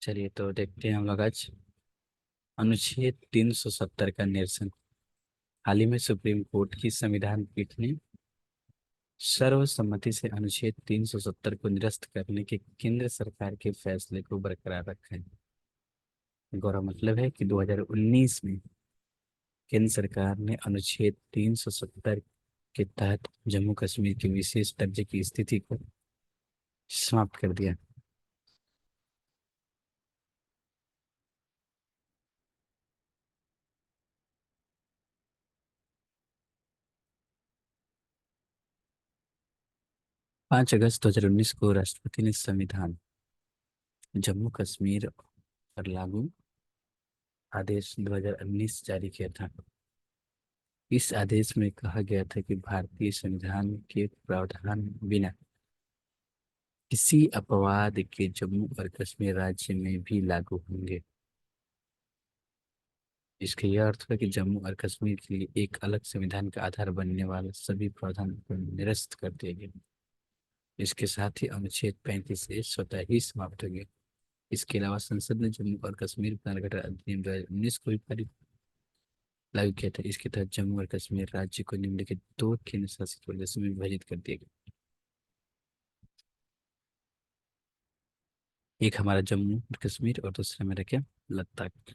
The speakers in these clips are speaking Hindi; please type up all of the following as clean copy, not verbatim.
चलिए तो देखते हैं हम लोग आज अनुच्छेद 370 का निरसन। हाल ही में सुप्रीम कोर्ट की संविधान पीठ ने सर्वसम्मति से अनुच्छेद 370 को निरस्त करने के केंद्र सरकार के फैसले को बरकरार रखा है। गौरव मतलब है कि 2019 में केंद्र सरकार ने अनुच्छेद 370 के तहत जम्मू कश्मीर की विशेष दर्जे की स्थिति को समाप्त कर दिया। 5 अगस्त 2019 को राष्ट्रपति ने संविधान जम्मू कश्मीर पर लागू आदेश 2019 जारी किया था। इस आदेश में कहा गया था कि भारतीय संविधान के प्रावधान बिना किसी अपवाद के जम्मू और कश्मीर राज्य में भी लागू होंगे। इसका यह अर्थ है कि जम्मू और कश्मीर के लिए एक अलग संविधान का आधार बनने वाले सभी प्रावधान को निरस्त कर दिए गए। इसके साथ ही अनुच्छेद 35 से स्वतः ही समाप्त हो गया। इसके अलावा संसद ने जम्मू और कश्मीर पुनर्गठन अधिनियम 2019 को भी पारित लागू किया था। इसके तहत जम्मू और कश्मीर राज्य को निम्नलिखित दो केंद्र शासित प्रदेशों में विभाजित कर दिया गया। एक हमारा जम्मू और कश्मीर और दूसरा मेरा क्या, लद्दाख।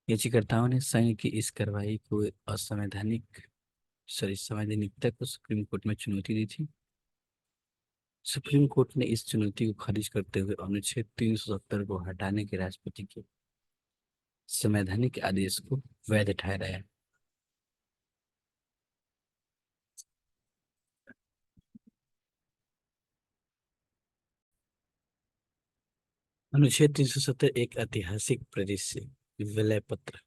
याचिकाकर्ताओं ने संघ की इस कार्रवाई को संवैधानिकता को सुप्रीम कोर्ट में चुनौती दी थी। सुप्रीम कोर्ट ने इस चुनौती को खारिज करते हुए अनुच्छेद 370 को हटाने के राष्ट्रपति के संवैधानिक आदेश को वैध ठहराया। अनुच्छेद 370 एक ऐतिहासिक परिदृश्य विलय पत्र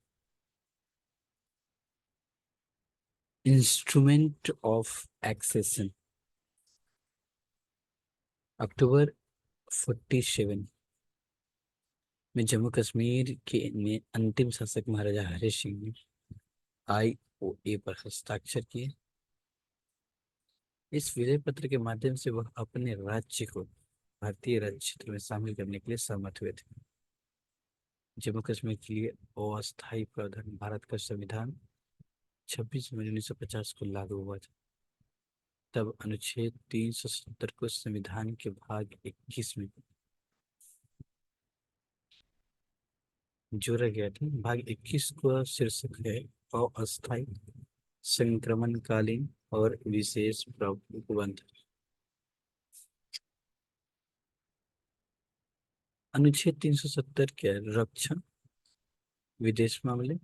इंस्ट्रूमेंट ऑफ एक्सेशन अक्टूबर 47 में जम्मू कश्मीर के ने अंतिम शासक महाराजा हरि सिंह ने IOA पर हस्ताक्षर किए। इस विलय पत्र के माध्यम से वह अपने राज्य को भारतीय राज्य क्षेत्र में शामिल करने के लिए सहमत हुए थे। जम्मू कश्मीर के लिए अस्थायी प्रावधान भारत का संविधान 26 मई 1950 को लागू हुआ था। तब अनुच्छेद 370 को संविधान के भाग 21 में जोड़ा गया था। भाग 21 का शीर्षक है अस्थायी, संक्रमणकालीन और विशेष प्रबंध। अनुच्छेद 370 के रक्षा, विदेश मामले,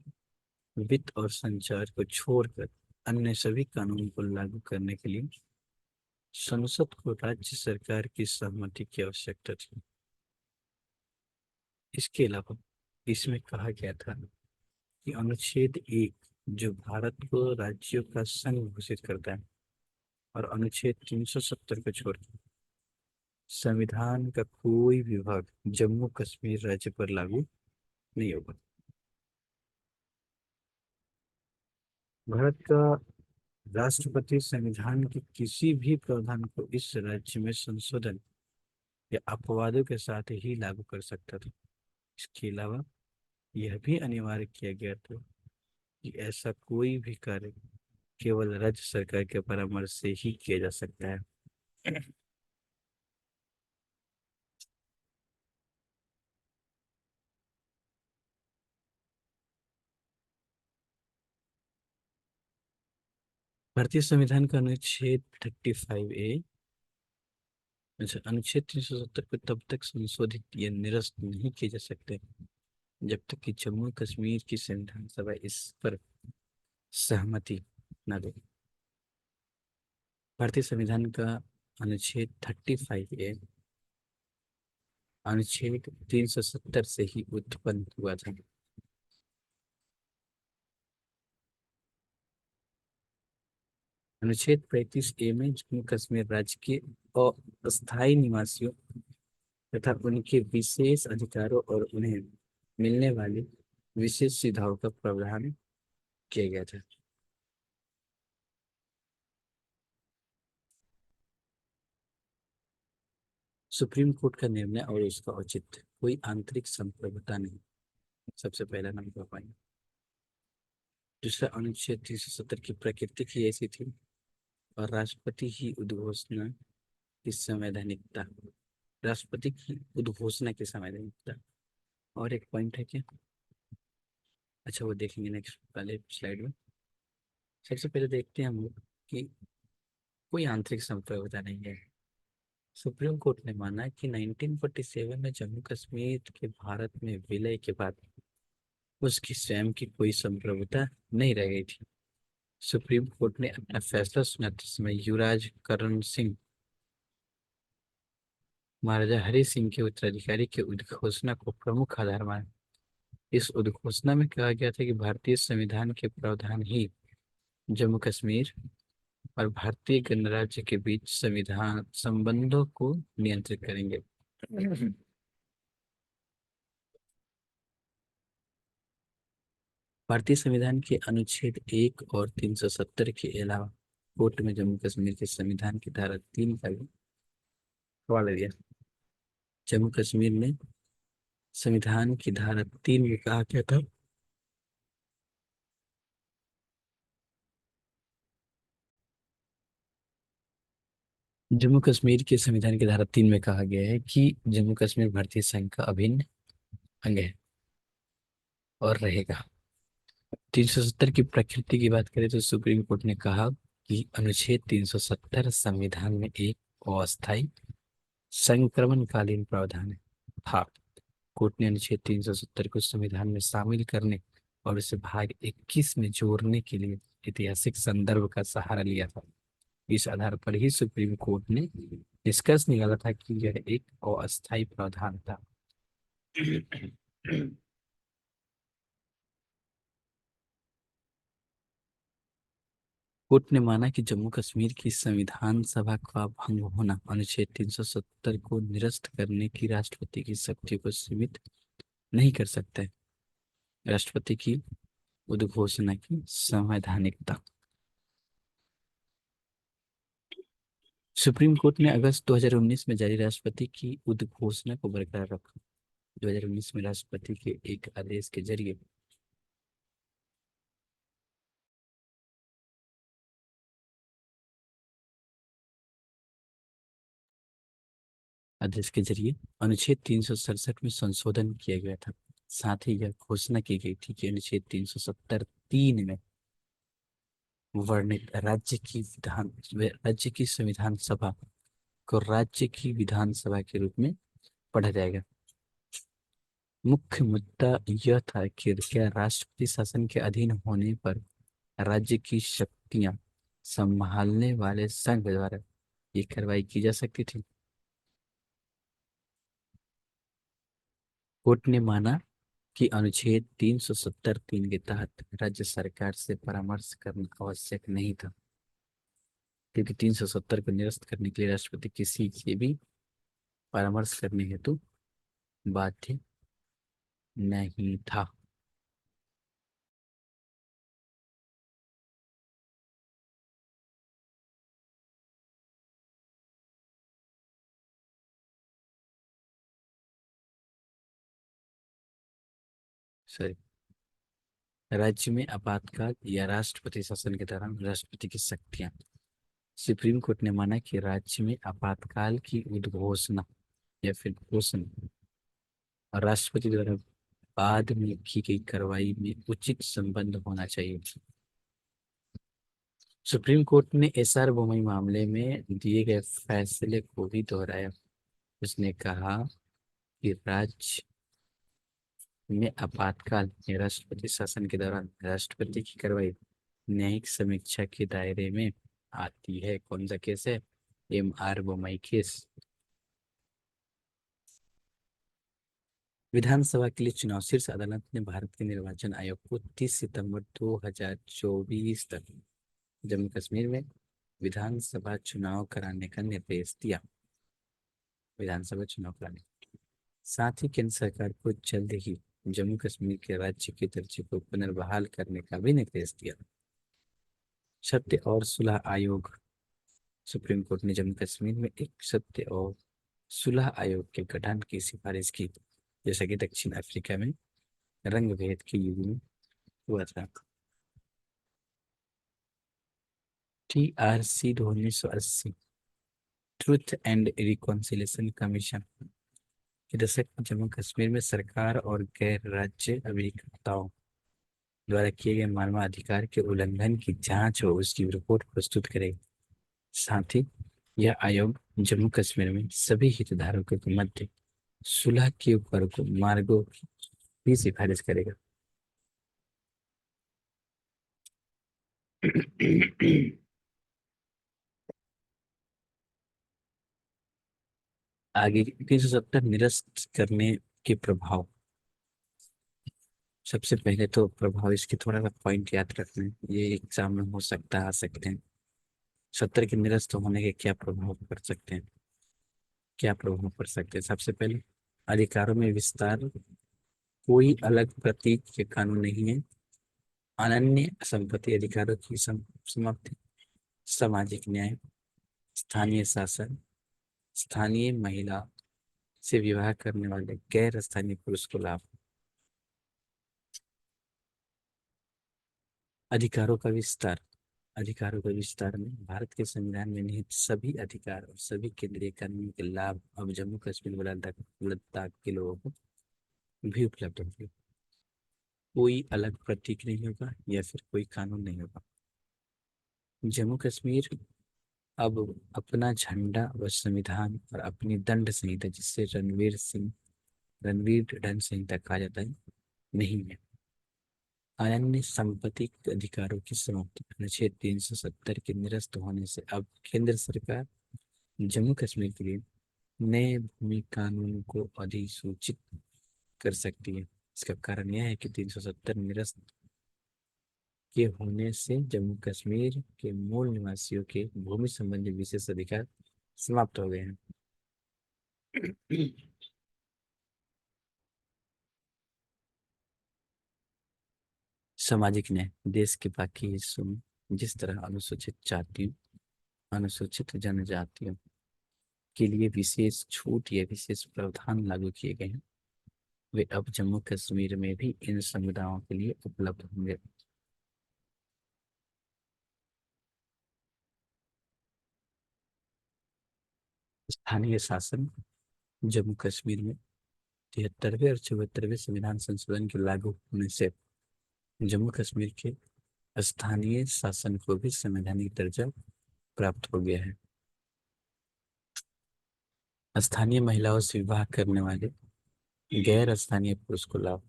वित्त और संचार को छोड़कर अन्य सभी कानून को लागू करने के लिए संसद को राज्य सरकार की सहमति की आवश्यकता थी। इसके अलावा इसमें कहा गया था कि अनुच्छेद 1 जो भारत को राज्यों का संघ घोषित करता है और अनुच्छेद 370 को छोड़कर संविधान का कोई विभाग जम्मू कश्मीर राज्य पर लागू नहीं होगा। भारत का राष्ट्रपति संविधान के किसी भी प्रावधान को इस राज्य में संशोधन या अपवादों के साथ ही लागू कर सकता था। इसके अलावा यह भी अनिवार्य किया गया था कि ऐसा कोई भी कार्य केवल राज्य सरकार के परामर्श से ही किया जा सकता है। भारतीय संविधान का अनुच्छेद 35A, अच्छा, अनुच्छेद 370 को तब तक संशोधित या निरस्त नहीं किए जा सकते जब तक कि जम्मू कश्मीर की संविधान सभा इस पर सहमति न दे। भारतीय संविधान का अनुच्छेद 35A अनुच्छेद 370 से ही उत्पन्न हुआ था। अनुच्छेद 35A में जम्मू कश्मीर राज्य के अस्थायी निवासियों तथा उनके विशेष अधिकारों और उन्हें मिलने वाली विशेष सुविधाओं का प्रावधान किया गया था। सुप्रीम कोर्ट का निर्णय और उसका औचित्य, कोई आंतरिक संप्रभुता नहीं, सबसे पहला नंबर पॉइंट। दूसरा, अनुच्छेद 370 की प्रकृति ही ऐसी थी और राष्ट्रपति की उद्घोषणा की संवैधानिकता, राष्ट्रपति की उद्घोषणा की संवैधानिकता। और एक पॉइंट है क्या? अच्छा, वो देखेंगे नेक्स्ट वाले स्लाइड में। सबसे पहले देखते हैं हम लोग कि कोई आंतरिक संप्रभुता नहीं है। सुप्रीम कोर्ट ने माना कि 1947 में जम्मू कश्मीर के भारत में विलय के बाद उसकी स्वयं की कोई संप्रभुता नहीं रह गई थी। सुप्रीम कोर्ट ने अपना फैसला सुनाते समय युवराज करण सिंह महाराजा हरि सिंह के उत्तराधिकारी के उद्घोषणा को प्रमुख आधार माना। इस उद्घोषणा में कहा गया था कि भारतीय संविधान के प्रावधान ही जम्मू कश्मीर और भारतीय गणराज्य के बीच संविधान संबंधों को नियंत्रित करेंगे। भारतीय संविधान के अनुच्छेद 1 और 370 के अलावा कोर्ट में जम्मू कश्मीर के संविधान की धारा 3 का भी हवाला दिया। जम्मू कश्मीर में संविधान की धारा 3 में कहा क्या था? जम्मू कश्मीर के संविधान की धारा 3 में कहा गया है कि जम्मू कश्मीर भारतीय संघ का अभिन्न अंग है और रहेगा। 370 की प्रकृति की बात करें तो सुप्रीम कोर्ट ने कहा कि अनुच्छेद 370 संविधान में एक अस्थायी संक्रमणकालीन प्रावधान है था। कोर्ट ने अनुच्छेद 370 को संविधान में शामिल करने और इसे भाग 21 में जोड़ने के लिए ऐतिहासिक संदर्भ का सहारा लिया था। इस आधार पर ही सुप्रीम कोर्ट ने निष्कर्ष निकाला था कि यह एक अस्थायी प्रावधान था। कोर्ट ने माना कि जम्मू कश्मीर की संविधान सभा का भंग होना अनुच्छेद 370 को निरस्त करने की राष्ट्रपति की शक्ति को सीमित नहीं कर सकता है। राष्ट्रपति की उद्घोषणा की संवैधानिकता। सुप्रीम कोर्ट ने अगस्त 2019 में जारी राष्ट्रपति की उद्घोषणा को बरकरार रखा। 2019 में राष्ट्रपति के एक आदेश के जरिए अनुच्छेद 367 में संशोधन किया गया था। साथ ही यह घोषणा की गई थी कि अनुच्छेद 370(3) में वर्णित राज्य की संविधान सभा को राज्य की विधानसभा के रूप में पढ़ा जाएगा। मुख्य मुद्दा यह था कि क्या राष्ट्रपति शासन के अधीन होने पर राज्य की शक्तियां संभालने वाले संघ द्वारा ये कार्रवाई की जा सकती थी। कोर्ट ने माना कि अनुच्छेद 370(3) के तहत राज्य सरकार से परामर्श करना आवश्यक नहीं था, क्योंकि 370 को निरस्त करने के लिए राष्ट्रपति किसी से भी परामर्श करने हेतु बाध्य नहीं था। सॉरी, राज्य में आपातकाल या राष्ट्रपति शासन के दौरान राष्ट्रपति की शक्तियां। सुप्रीम कोर्ट ने माना कि राज्य में आपातकाल की उद्घोषणा या फिर घोषणा और राष्ट्रपति द्वारा बाद में की गई कार्रवाई में उचित संबंध होना चाहिए। सुप्रीम कोर्ट ने एसआर बोमई मामले में दिए गए फैसले को भी दोहराया। उसने कहा कि राज्य में आपातकाल या राष्ट्रपति शासन के दौरान राष्ट्रपति की कार्रवाई न्यायिक समीक्षा के दायरे में आती है। कौन सा केस है? MR Bommai case. विधानसभा के लिए चुनाव, शीर्ष अदालत ने भारत के निर्वाचन आयोग को 30 सितंबर 2024 तक जम्मू कश्मीर में विधानसभा चुनाव कराने का निर्देश दिया। विधानसभा चुनाव कराने, साथ ही केंद्र सरकार को जल्द ही जम्मू कश्मीर के राज्य के दर्जे को पुनर्बहाल करने का भी निर्देश दिया। सत्य और सुलह आयोग। सुप्रीम कोर्ट ने जम्मू कश्मीर में एक सत्य और सुलह आयोग के गठन की सिफारिश की, जैसा कि दक्षिण अफ्रीका में रंग भेद के युग में हुआ था। TRC 1980 truth and reconciliation commission के दशक में जम्मू कश्मीर में सरकार और गैर राज्य अभिकर्ताओं द्वारा किए गए मानवाधिकार के उल्लंघन की जांच और उसकी रिपोर्ट प्रस्तुत करेगी। साथ ही यह आयोग जम्मू कश्मीर में सभी हितधारकों के मध्य सुलह के ऊपर को मार्गों की भी सिफारिश करेगा। आगे 370 निरस्त करने के प्रभाव। सबसे पहले तो प्रभाव इसके थोड़ा सा पॉइंट याद रखना है, ये एग्जाम में हो सकता आ सकते हैं। 70 के निरस्त होने के क्या प्रभाव पड़ सकते हैं, क्या प्रभाव पड़ सकते हैं? सबसे पहले अधिकारों में विस्तार, कोई अलग प्रतीक के कानून नहीं है, अनन्य संपत्ति अधिकारों की समाप्ति, सामाजिक न्याय, स्थानीय शासन, स्थानीय महिला से विवाह करने वाले गैर स्थानीय पुरुष को लाभ। अधिकारों का विस्तार। अधिकारों के विस्तार में भारत के संविधान में निहित सभी अधिकार और सभी केंद्रीय कानूनों के लाभ अब जम्मू कश्मीर व लद्दाख लद्दाख के लोगों को भी उपलब्ध होंगे। कोई अलग प्रतीक नहीं होगा या फिर कोई कानून नहीं होगा। जम्मू कश्मीर अब अपना झंडा व संविधान और अपनी दंड संहिता, जिससे रणवीर दंड संहिता कहा जाता है, नहीं है। अनन्य संपत्ति अधिकारों की समाप्ति। अनुच्छेद 370 के निरस्त होने से अब केंद्र सरकार जम्मू कश्मीर के लिए नए भूमि कानून को अधिसूचित कर सकती है। इसका कारण यह है कि 370 निरस्त के होने से जम्मू कश्मीर के मूल निवासियों के भूमि संबंधी विशेष अधिकार समाप्त हो गए हैं। सामाजिक न्याय। देश के बाकी हिस्सों में जिस तरह अनुसूचित जातियों, अनुसूचित जनजातियों के लिए विशेष छूट या विशेष प्रावधान लागू किए गए हैं, वे अब जम्मू कश्मीर में भी इन समुदायों के लिए उपलब्ध होंगे। स्थानीय शासन। जम्मू कश्मीर में 73वें और 74वें संविधान संशोधन के लागू होने से जम्मू कश्मीर के स्थानीय शासन को भी संवैधानिक दर्जा प्राप्त हो गया है। स्थानीय महिलाओं से विवाह करने वाले गैर स्थानीय पुरुष को लाभ।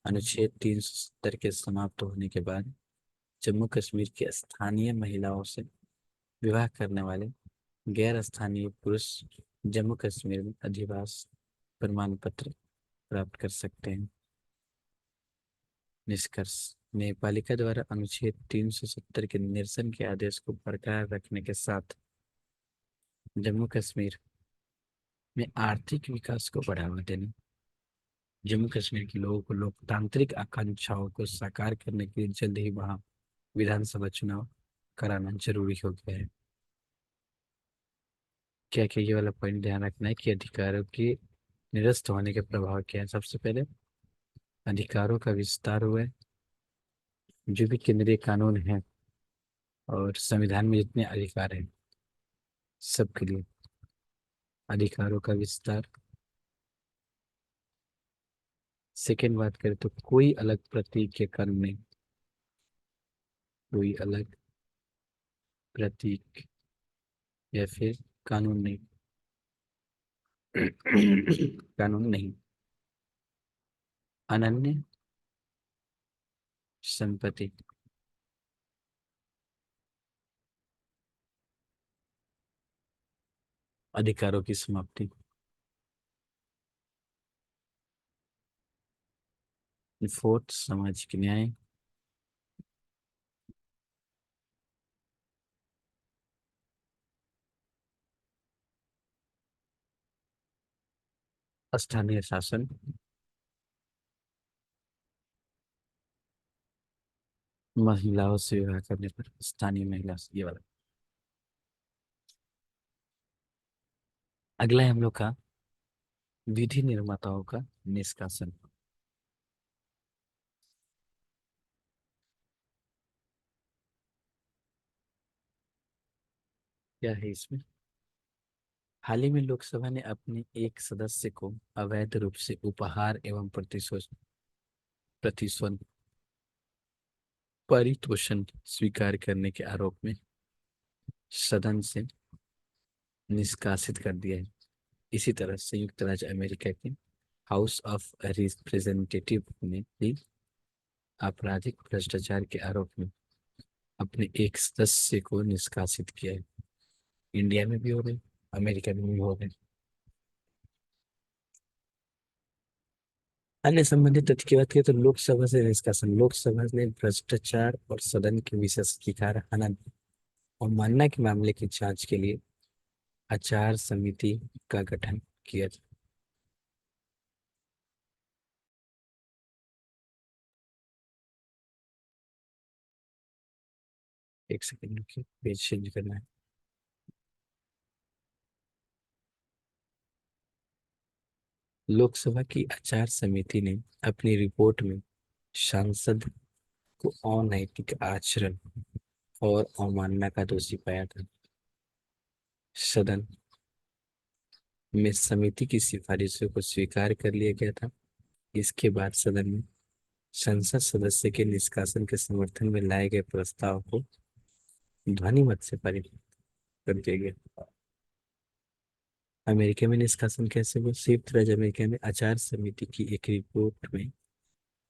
अनुच्छेद 370 के समाप्त होने के बाद जम्मू कश्मीर के स्थानीय महिलाओं से विवाह करने वाले गैर स्थानीय पुरुष जम्मू कश्मीर में अधिवास प्रमाण पत्र प्राप्त कर सकते हैं। निष्कर्ष। न्यायपालिका द्वारा अनुच्छेद 370 के निरसन के आदेश को बरकरार रखने के साथ जम्मू कश्मीर में आर्थिक विकास को बढ़ावा देने, जम्मू कश्मीर के लोगों को लोकतांत्रिक आकांक्षाओं को साकार करने के लिए जल्द ही वहां विधानसभा चुनाव कराना जरूरी हो गया है। क्या क्या ये वाला पॉइंट ध्यान रखना है कि अधिकारों के निरस्त होने के प्रभाव क्या है। सबसे पहले अधिकारों का विस्तार हुआ है, जो भी केंद्रीय कानून है और संविधान में जितने अधिकार हैं सबके लिए अधिकारों का विस्तार। सेकेंड बात करें तो कोई अलग प्रतीक के कानून नहीं, कोई अलग प्रतीक या फिर कानून नहीं। कानून नहीं। अनन्य संपत्ति। अधिकारों की समाप्ति। फोर्थ सामाजिक न्याय। स्थानीय शासन। महिलाओं से विवाह करने पर स्थानीय महिला, ये वाला। अगला है हम लोग का विधि निर्माताओं का निष्कासन। क्या है इसमें? हाल ही में लोकसभा ने अपने एक सदस्य को अवैध रूप से उपहार एवं प्रतिशोधन परितोषण स्वीकार करने के आरोप में सदन से निष्कासित कर दिया है। इसी तरह संयुक्त राज्य अमेरिका के हाउस ऑफ रिप्रेजेंटेटिव ने भी आपराधिक भ्रष्टाचार के आरोप में अपने एक सदस्य को निष्कासित किया है। इंडिया में भी हो गए, अमेरिका में भी हो गए। अन्य संबंधित तथ्य की बात करें तो लोकसभा से निष्कासन। लोकसभा ने भ्रष्टाचार और सदन के विशेषाधिकार हनन और मानना के मामले की जांच के लिए आचार समिति का गठन किया। एक सेकंड रुकिए, पेज चेंज करना है। लोकसभा की आचार समिति ने अपनी रिपोर्ट में सांसद को अनैतिक आचरण और अवमानना का दोषी पाया था। सदन में समिति की सिफारिशों को स्वीकार कर लिया गया था। इसके बाद सदन में संसद सदस्य के निष्कासन के समर्थन में लाए गए प्रस्ताव को ध्वनि मत से पारित कर दिया गया। अमेरिका में निष्कासन कैसे हुआ? संयुक्त राज्य अमेरिका में आचार समिति की एक रिपोर्ट में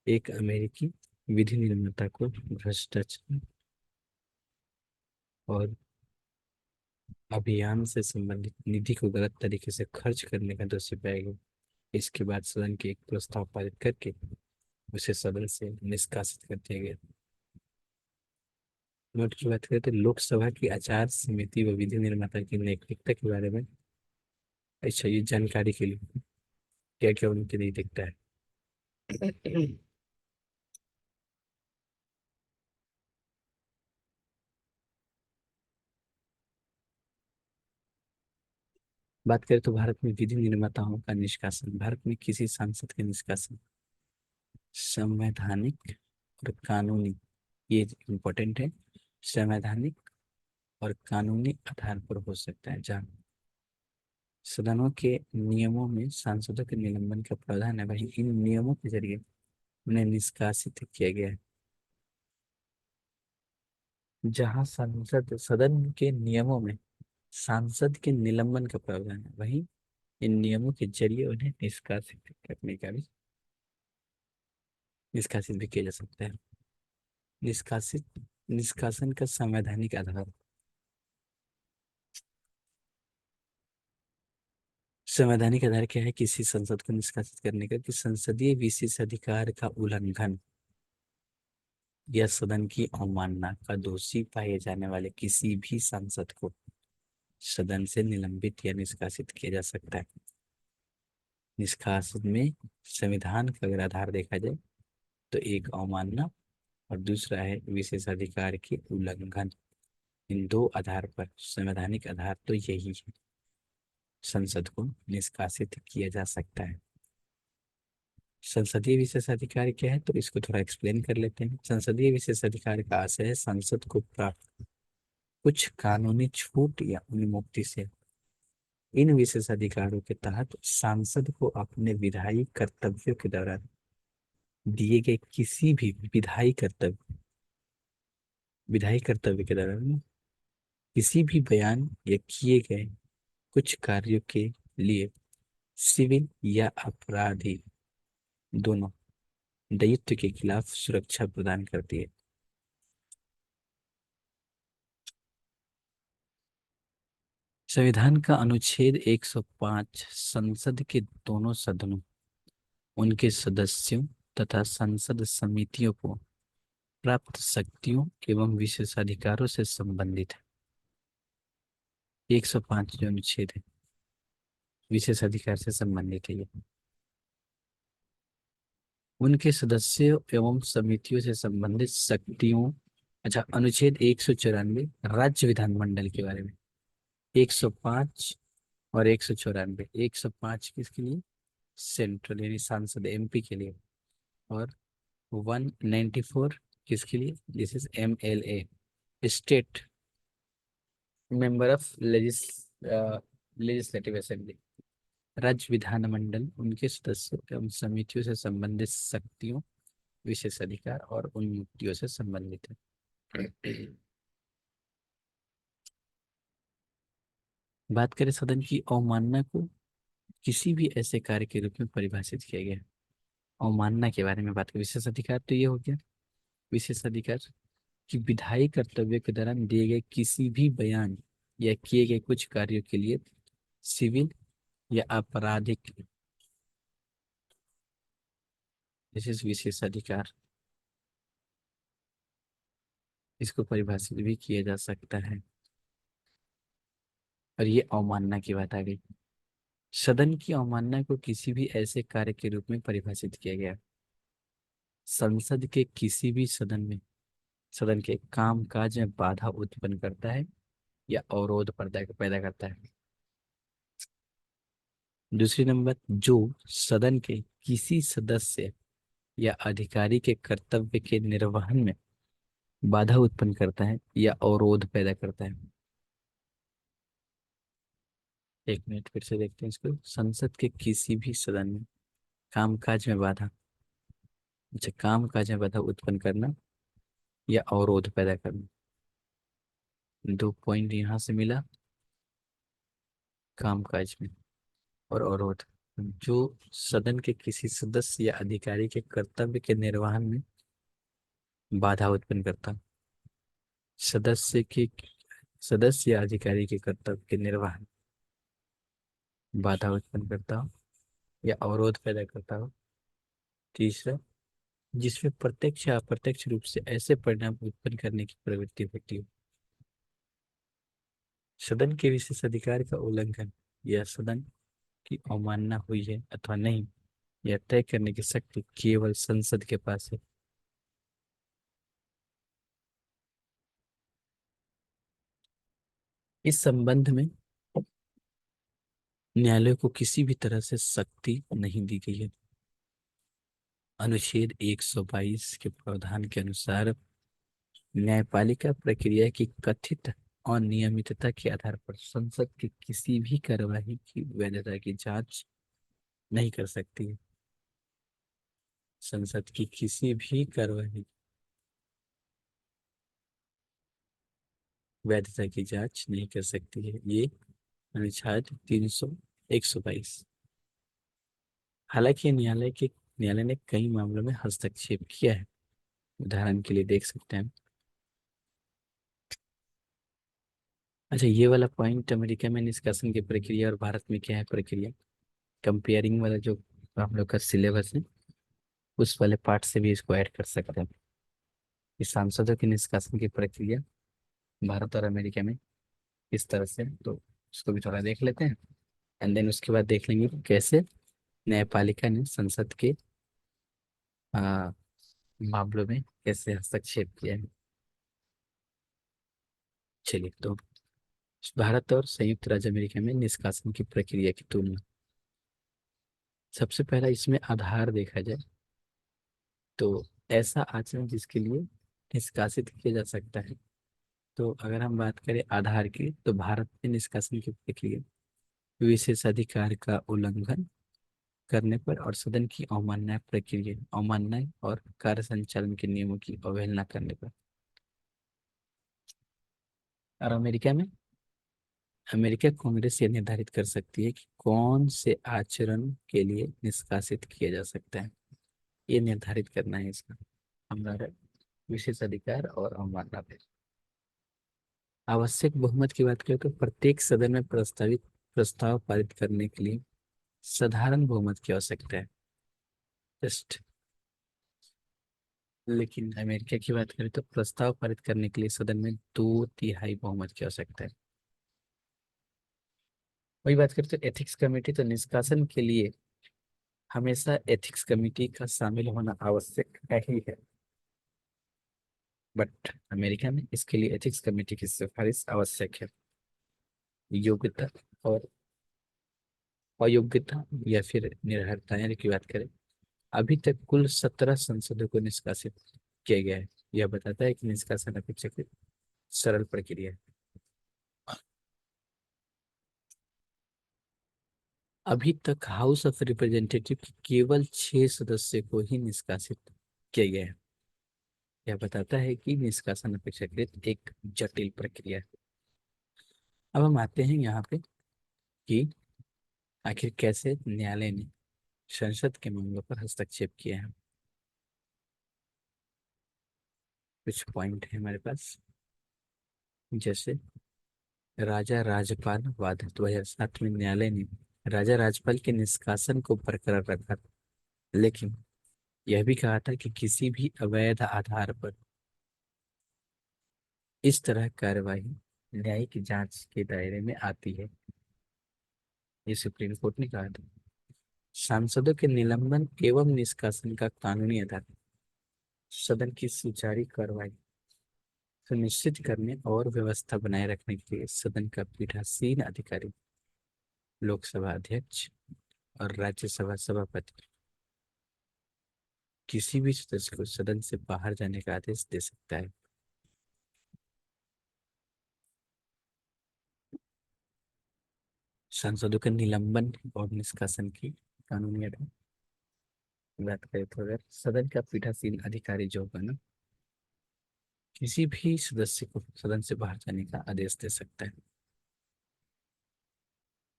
एक अमेरिकी विधि निर्माता को भ्रष्टाचार और अभियान से संबंधित निधि को गलत तरीके से खर्च करने का दोषी पाया गया। इसके बाद सदन के एक प्रस्ताव पारित करके उसे सदन से निष्कासित कर दिया गया। नोट की बात करें तो लोकसभा की आचार समिति व विधि निर्माता की नैतिकता के बारे में अच्छा ये जानकारी के लिए क्या क्या उनकी नैतिकता है। बात करें तो भारत में विधि निर्माताओं का निष्कासन। भारत में किसी सांसद के निष्कासन संवैधानिक और कानूनी, ये इम्पोर्टेंट है, संवैधानिक और कानूनी आधार पर हो सकता है। जहाँ सदनों के नियमों में सांसदों के निलंबन का प्रावधान है, वही इन नियमों के जरिए उन्हें निष्कासित किया गया है। जहाँ सांसद सदन के नियमों में सांसद के निलंबन का प्रावधान है, वही इन नियमों के जरिए उन्हें निष्कासित भी किया जा सकता है। निष्कासित निष्कासन का संवैधानिक आधार। संवैधानिक आधार क्या है किसी संसद को निष्कासित करने का? कि संसदीय विशेष अधिकार का उल्लंघन या सदन की अवमानना का दोषी पाए जाने वाले किसी भी सांसद को सदन से निलंबित या निष्कासित किया जा सकता है। निष्कासन में संविधान का अगर आधार देखा जाए तो एक अवमानना और दूसरा है विशेषाधिकार के उल्लंघन। इन दो आधार पर संवैधानिक आधार तो यही है, संसद को निष्कासित किया जा सकता है। संसदीय विशेषाधिकार क्या है तो इसको थोड़ा एक्सप्लेन कर लेते हैं। संसदीय विशेषाधिकार का आशय है संसद को प्राप्त कुछ कानूनी छूट या उन्मुक्ति से। इन विशेषाधिकारों के तहत सांसद को अपने विधायी कर्तव्यों के दौरान दिए गए किसी भी विधायी कर्तव्य के दौरान किसी भी बयान या किए गए कुछ कार्यों के लिए सिविल या आपराधिक दोनों दायित्व के खिलाफ सुरक्षा प्रदान करती है। संविधान का अनुच्छेद 105 संसद के दोनों सदनों, उनके सदस्यों तथा संसद समितियों को प्राप्त शक्तियों एवं विशेषाधिकारों से संबंधित है। 105 जो अनुच्छेद है विशेषाधिकार से संबंधित है। ये उनके सदस्यों एवं समितियों से संबंधित शक्तियों। अच्छा, अनुच्छेद 194 राज्य विधानमंडल के बारे में। 105 और 194, 105 किसके लिए? सेंट्रल यानी सांसद एमपी के लिए। और 194 किसके लिए? This is MLA, state member of legislative assembly. राज्य विधानमंडल उनके सदस्यों एवं समितियों से संबंधित शक्तियों, विशेष अधिकार और उन युक्तियों से संबंधित है। बात करें सदन की अवमानना को किसी भी ऐसे कार्य के रूप में परिभाषित किया गया है। अवमानना के बारे में बात करें, विशेष अधिकार तो ये हो गया। विशेष अधिकार कि विधायी कर्तव्य के दौरान दिए गए किसी भी बयान या किए गए कुछ कार्यों के लिए सिविल या आपराधिक, विशेष अधिकार, इसको परिभाषित भी किया जा सकता है। और ये अवमानना की बात आ गई। सदन की अवमानना को किसी भी ऐसे कार्य के रूप में परिभाषित किया गया संसद के किसी भी सदन में सदन के काम काज में बाधा उत्पन्न करता है या अवरोध पैदा पैदा करता है। दूसरी नंबर, जो सदन के किसी सदस्य या अधिकारी के कर्तव्य के निर्वहन में बाधा उत्पन्न करता है या अवरोध पैदा करता है। एक मिनट फिर से देखते हैं इसको। संसद के किसी भी सदन में कामकाज में बाधा, अच्छा, कामकाज में बाधा उत्पन्न करना या अवरोध पैदा करना। दो पॉइंट यहाँ से मिला, कामकाज में और अवरोध। जो सदन के किसी सदस्य या अधिकारी के कर्तव्य के निर्वहन में बाधा उत्पन्न करता, सदस्य के सदस्य या अधिकारी के कर्तव्य के निर्वहन बाधा उत्पन्न करता हो या अवरोध पैदा करता हो। तीसरा, जिसमें प्रत्यक्ष या अप्रत्यक्ष रूप से ऐसे परिणाम उत्पन्न करने की प्रवृत्ति होती हो। सदन के विशेष अधिकार का उल्लंघन या सदन की अवमानना हुई है अथवा नहीं, यह तय करने की शक्ति केवल संसद के पास है। इस संबंध में न्यायालय को किसी भी तरह से शक्ति नहीं दी गई है। अनुच्छेद 122 के प्रावधान के अनुसार न्यायपालिका प्रक्रिया की कथित अनियमितता के आधार पर संसद की किसी भी कार्यवाही की वैधता की जांच नहीं कर सकती है। संसद की किसी भी कार्यवाही वैधता की जांच नहीं कर सकती है, ये अनुच्छेद 122। हालांकि न्यायालय ने कई मामलों में हस्तक्षेप किया है। उदाहरण के लिए देख सकते हैं। अच्छा, ये वाला पॉइंट अमेरिका में निष्कासन की प्रक्रिया और भारत में क्या है प्रक्रिया, कंपेयरिंग वाला जो हम लोग का सिलेबस है, उस वाले पार्ट से भी इसको ऐड कर सकते हैं कि सांसदों की निष्कासन की प्रक्रिया भारत और अमेरिका में किस तरह से, तो उसको भी थोड़ा देख लेते हैं। एंड देन उसके बाद देख लेंगे कि कैसे न्यायपालिका ने संसद के आ, मामलों में कैसे हस्तक्षेप किया है। चलिए, तो भारत और संयुक्त राज्य अमेरिका में निष्कासन की प्रक्रिया की तुलना। सबसे पहला इसमें आधार देखा जाए तो ऐसा आचरण जिसके लिए निष्कासित किया जा सकता है। तो अगर हम बात करें आधार की, तो भारत में निष्कासन की प्रक्रिया विशेषाधिकार का उल्लंघन करने पर और सदन की अवमानना और कार्य संचालन के नियमों की अवहेलना करने पर। और अमेरिका कांग्रेस ये निर्धारित कर सकती है कि कौन से आचरण के लिए निष्कासित किया जा सकता है। ये निर्धारित करना है इसका हमारा विशेष अधिकार और अवमानना पे। आवश्यक बहुमत की बात करें तो प्रत्येक सदन में प्रस्तावित प्रस्ताव पारित करने के लिए साधारण बहुमत की आवश्यकता है जस्ट। लेकिन अमेरिका की बात करें तो प्रस्ताव पारित करने के लिए सदन में 2/3 बहुमत की आवश्यकता है। वही बात करते हैं एथिक्स कमेटी, तो निष्कासन के लिए हमेशा एथिक्स कमेटी का शामिल होना आवश्यक है ही है। बट अमेरिका में इसके लिए एथिक्स कमेटी की सिफारिश आवश्यक है। योग्यता और अयोग्यता या फिर निरर्हता की बात करें, अभी तक कुल 17 संसदों को निष्कासित किया गया है। यह बताता है कि निष्कासन अपेक्षाकृत सरल प्रक्रिया है। अभी तक हाउस ऑफ रिप्रेजेंटेटिव के केवल 6 सदस्य को ही निष्कासित किया गया है। यह बताता है कि निष्कासन अपेक्षाकृत एक जटिल प्रक्रिया है। अब हम आते हैं यहाँ पे कि आखिर कैसे न्यायालय ने संसद के मामलों पर हस्तक्षेप किया है। कुछ पॉइंट है हमारे पास, जैसे राजा राजपाल वाद 2007 में न्यायालय ने राजा राजपाल के निष्कासन को बरकरार रखा, लेकिन यह भी कहा था कि किसी भी अवैध आधार पर इस तरह कार्यवाही न्यायिक जांच के दायरे में आती है। ये सुप्रीम कोर्ट ने कहा था। सांसदों के निलंबन एवं निष्कासन का कानूनी आधार सदन की सुचारू कार्रवाई सुनिश्चित करने और व्यवस्था बनाए रखने के लिए सदन का पीठासीन अधिकारी लोकसभा अध्यक्ष और राज्यसभा सभापति किसी भी सदस्य को सदन से बाहर जाने का आदेश दे सकता है। सांसदों के निलंबन और निष्कासन की कानूनी बात करें तो अगर सदन का पीठासीन अधिकारी जो होगा ना, किसी भी सदस्य को सदन से बाहर जाने का आदेश दे सकता है।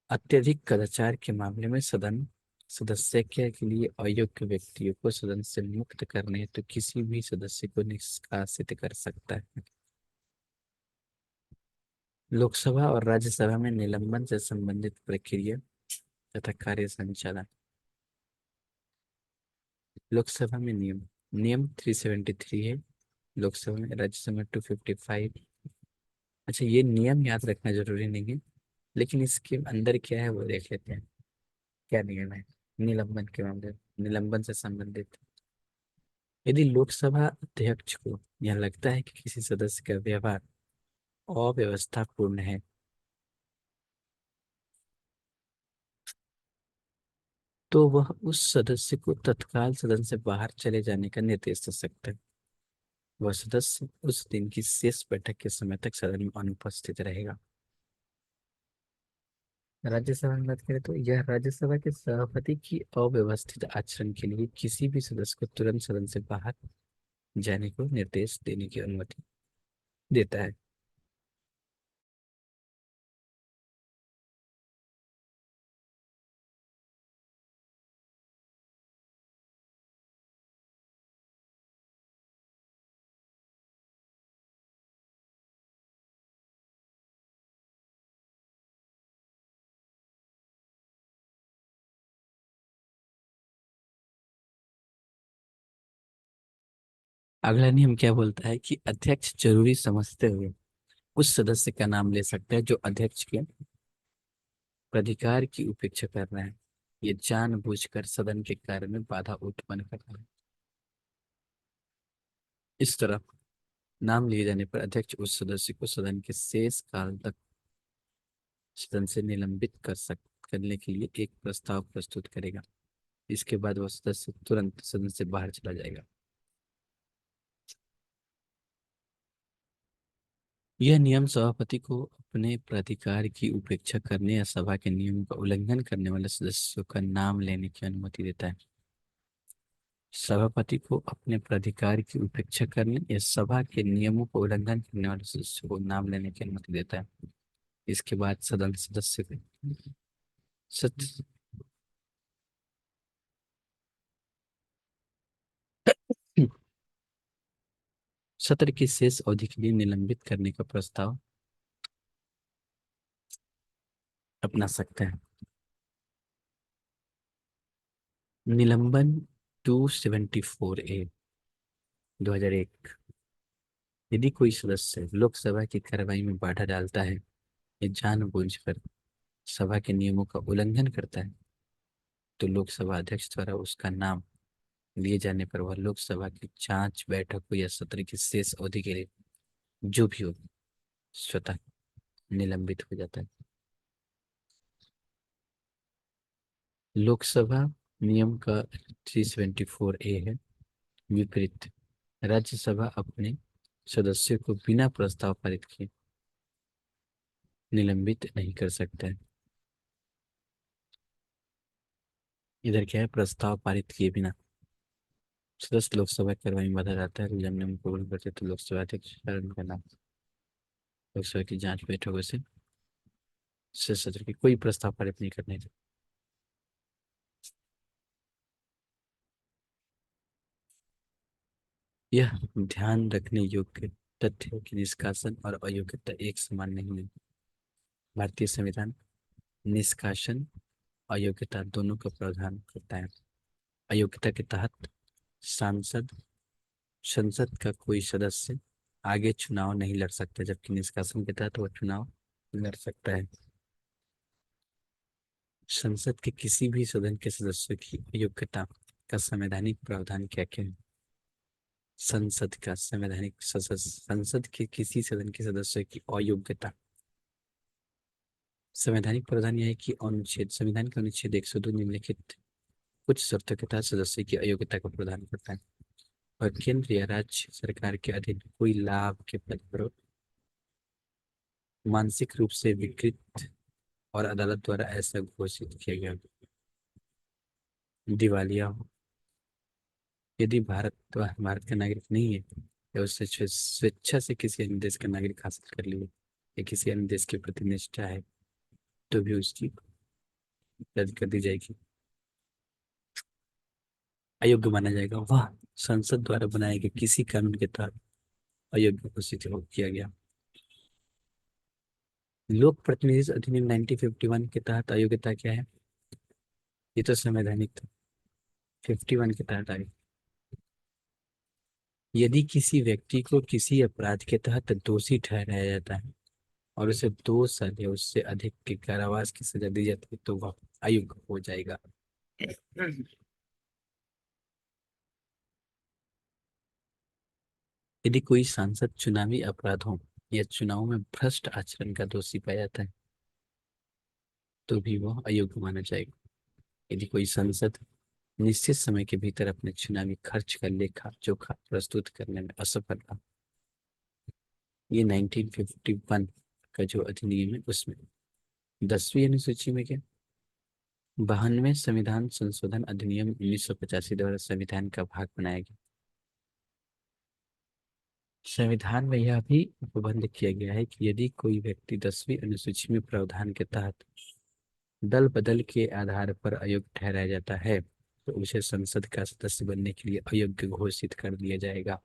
अत्यधिक कदाचार के मामले में सदन सदस्य के लिए अयोग्य व्यक्तियों को सदन से मुक्त करने हेतु तो किसी भी सदस्य को निष्कासित कर सकता है। लोकसभा और राज्यसभा में निलंबन से संबंधित प्रक्रिया तथा कार्य संचालन। लोकसभा में नियम नियम 373 है, लोकसभा में, राज्यसभा में 255। अच्छा, ये नियम याद रखना जरूरी नहीं है, लेकिन इसके अंदर क्या है वो देख लेते हैं। क्या नियम है निलंबन के मामले में, निलंबन से संबंधित? यदि लोकसभा अध्यक्ष को यह लगता है कि किसी सदस्य का व्यवहार अव्यवस्थापूर्ण है, तो वह उस सदस्य को तत्काल सदन से बाहर चले जाने का निर्देश दे सकता है। वह सदस्य उस दिन की शेष बैठक के समय तक सदन में अनुपस्थित रहेगा। राज्यसभा में बात करें तो यह राज्यसभा के सभापति की अव्यवस्थित आचरण के लिए किसी भी सदस्य को तुरंत सदन से बाहर जाने को निर्देश देने की अनुमति देता है। अगला नियम क्या बोलता है कि अध्यक्ष जरूरी समझते हुए उस सदस्य का नाम ले सकता है जो अध्यक्ष के प्राधिकार की उपेक्षा कर रहा है, ये जानबूझकर सदन के कार्य में बाधा उत्पन्न कर रहा है। इस तरह नाम लिए जाने पर अध्यक्ष उस सदस्य को सदन के शेष काल तक सदन से निलंबित करने के लिए एक प्रस्ताव प्रस्तुत करेगा। इसके बाद वह सदस्य तुरंत सदन से बाहर चला जाएगा। यह नियम सभापति को अपने प्राधिकार की उपेक्षा करने या सभा के नियमों का उल्लंघन करने वाले सदस्यों का नाम लेने की अनुमति देता है। सभापति को अपने प्राधिकार की उपेक्षा करने या सभा के नियमों का उल्लंघन करने वाले सदस्यों को नाम लेने की अनुमति देता है। इसके बाद सदन सदस्य को सत- सत्र की शेष अवधि के लिए निलंबित करने का प्रस्ताव अपना सकते हैं। निलंबन 274A 2001। यदि कोई सदस्य लोकसभा की कार्रवाई में बाधा डालता है या जानबूझकर सभा के नियमों का उल्लंघन करता है, तो लोकसभा अध्यक्ष द्वारा उसका नाम लिए जाने पर वह लोकसभा की जांच बैठक हो या सत्र की शेष अवधि के लिए जो भी हो स्वतः निलंबित हो जाता है। लोकसभा नियम का 374A है। विपरीत, राज्यसभा अपने सदस्यों को बिना प्रस्ताव पारित किए निलंबित नहीं कर सकता है। इधर क्या है, प्रस्ताव पारित किए बिना सदस्य लोकसभा की कार्रवाई में बाधा डालता है, जब नियम को उल्लंघन करते तो लोकसभा अध्यक्ष शरण का नाम लोकसभा की जांच बैठकों से सत्र की कोई प्रस्ताव पारित नहीं करने देता। यह ध्यान रखने योग्य तथ्य है कि निष्कासन और अयोग्यता एक समान नहीं है। भारतीय संविधान निष्कासन अयोग्यता दोनों का प्रावधान करता है। अयोग्यता के तहत सांसद संसद का कोई सदस्य आगे चुनाव नहीं लड़ सकता, जबकि निष्कासन के तहत वह चुनाव लड़ सकता है। संसद के किसी भी सदन के सदस्यों की अयोग्यता का संवैधानिक प्रावधान क्या क्या है? संसद के किसी सदन के सदस्य की अयोग्यता, संवैधानिक प्रावधान यह है कि अनुच्छेद संविधान के अनुच्छेद 102 निम्नलिखित कुछ शर्तों के तहत सदस्य की अयोग्यता को प्रदान करता है। और केंद्र या राज्य सरकार के अधीन कोई लाभ के पद पर मानसिक रूप से विकृत और अदालत द्वारा ऐसा घोषित किया गया दिवालिया हो। यदि भारत का नागरिक नहीं है या उससे स्वेच्छा से किसी अन्य देश का नागरिक हासिल कर लिए या किसी अन्य देश के प्रति निष्ठा है, तो भी उसकी रद्द कर दी जाएगी। अयोग्य माना जाएगा वह संसद द्वारा बनाए गए किसी कानून के तहत अयोग्य घोषित किया गया। लोक प्रतिनिधि अधिनियम 1951 के तहत अयोग्यता क्या है? ये तो संवैधानिक था, 51 के तहत आई। यदि किसी व्यक्ति को किसी अपराध के तहत दोषी ठहराया जाता है और उसे 2 साल या उससे अधिक के कारावास की सजा दी जाती है तो वह अयोग्य हो जाएगा। यदि कोई सांसद चुनावी अपराधों या चुनाव में भ्रष्ट आचरण का दोषी पाया जाता है तो भी वह अयोग्य माना जाएगा। यदि कोई सांसद निश्चित समय के भीतर अपने चुनावी खर्च का लेखा जोखा प्रस्तुत करने में असफल रहा, ये 1951 का जो अधिनियम है उसमें 10वीं अनुसूची में क्या, 92वें संविधान संशोधन अधिनियम 1985 द्वारा संविधान का भाग बनाया गया। संविधान में यह भी उपबंध किया गया है कि यदि कोई व्यक्ति 10वीं अनुसूची में प्रावधान के तहत दल बदल के आधार पर अयोग्य ठहराया जाता है तो उसे संसद का सदस्य बनने के लिए अयोग्य घोषित कर दिया जाएगा।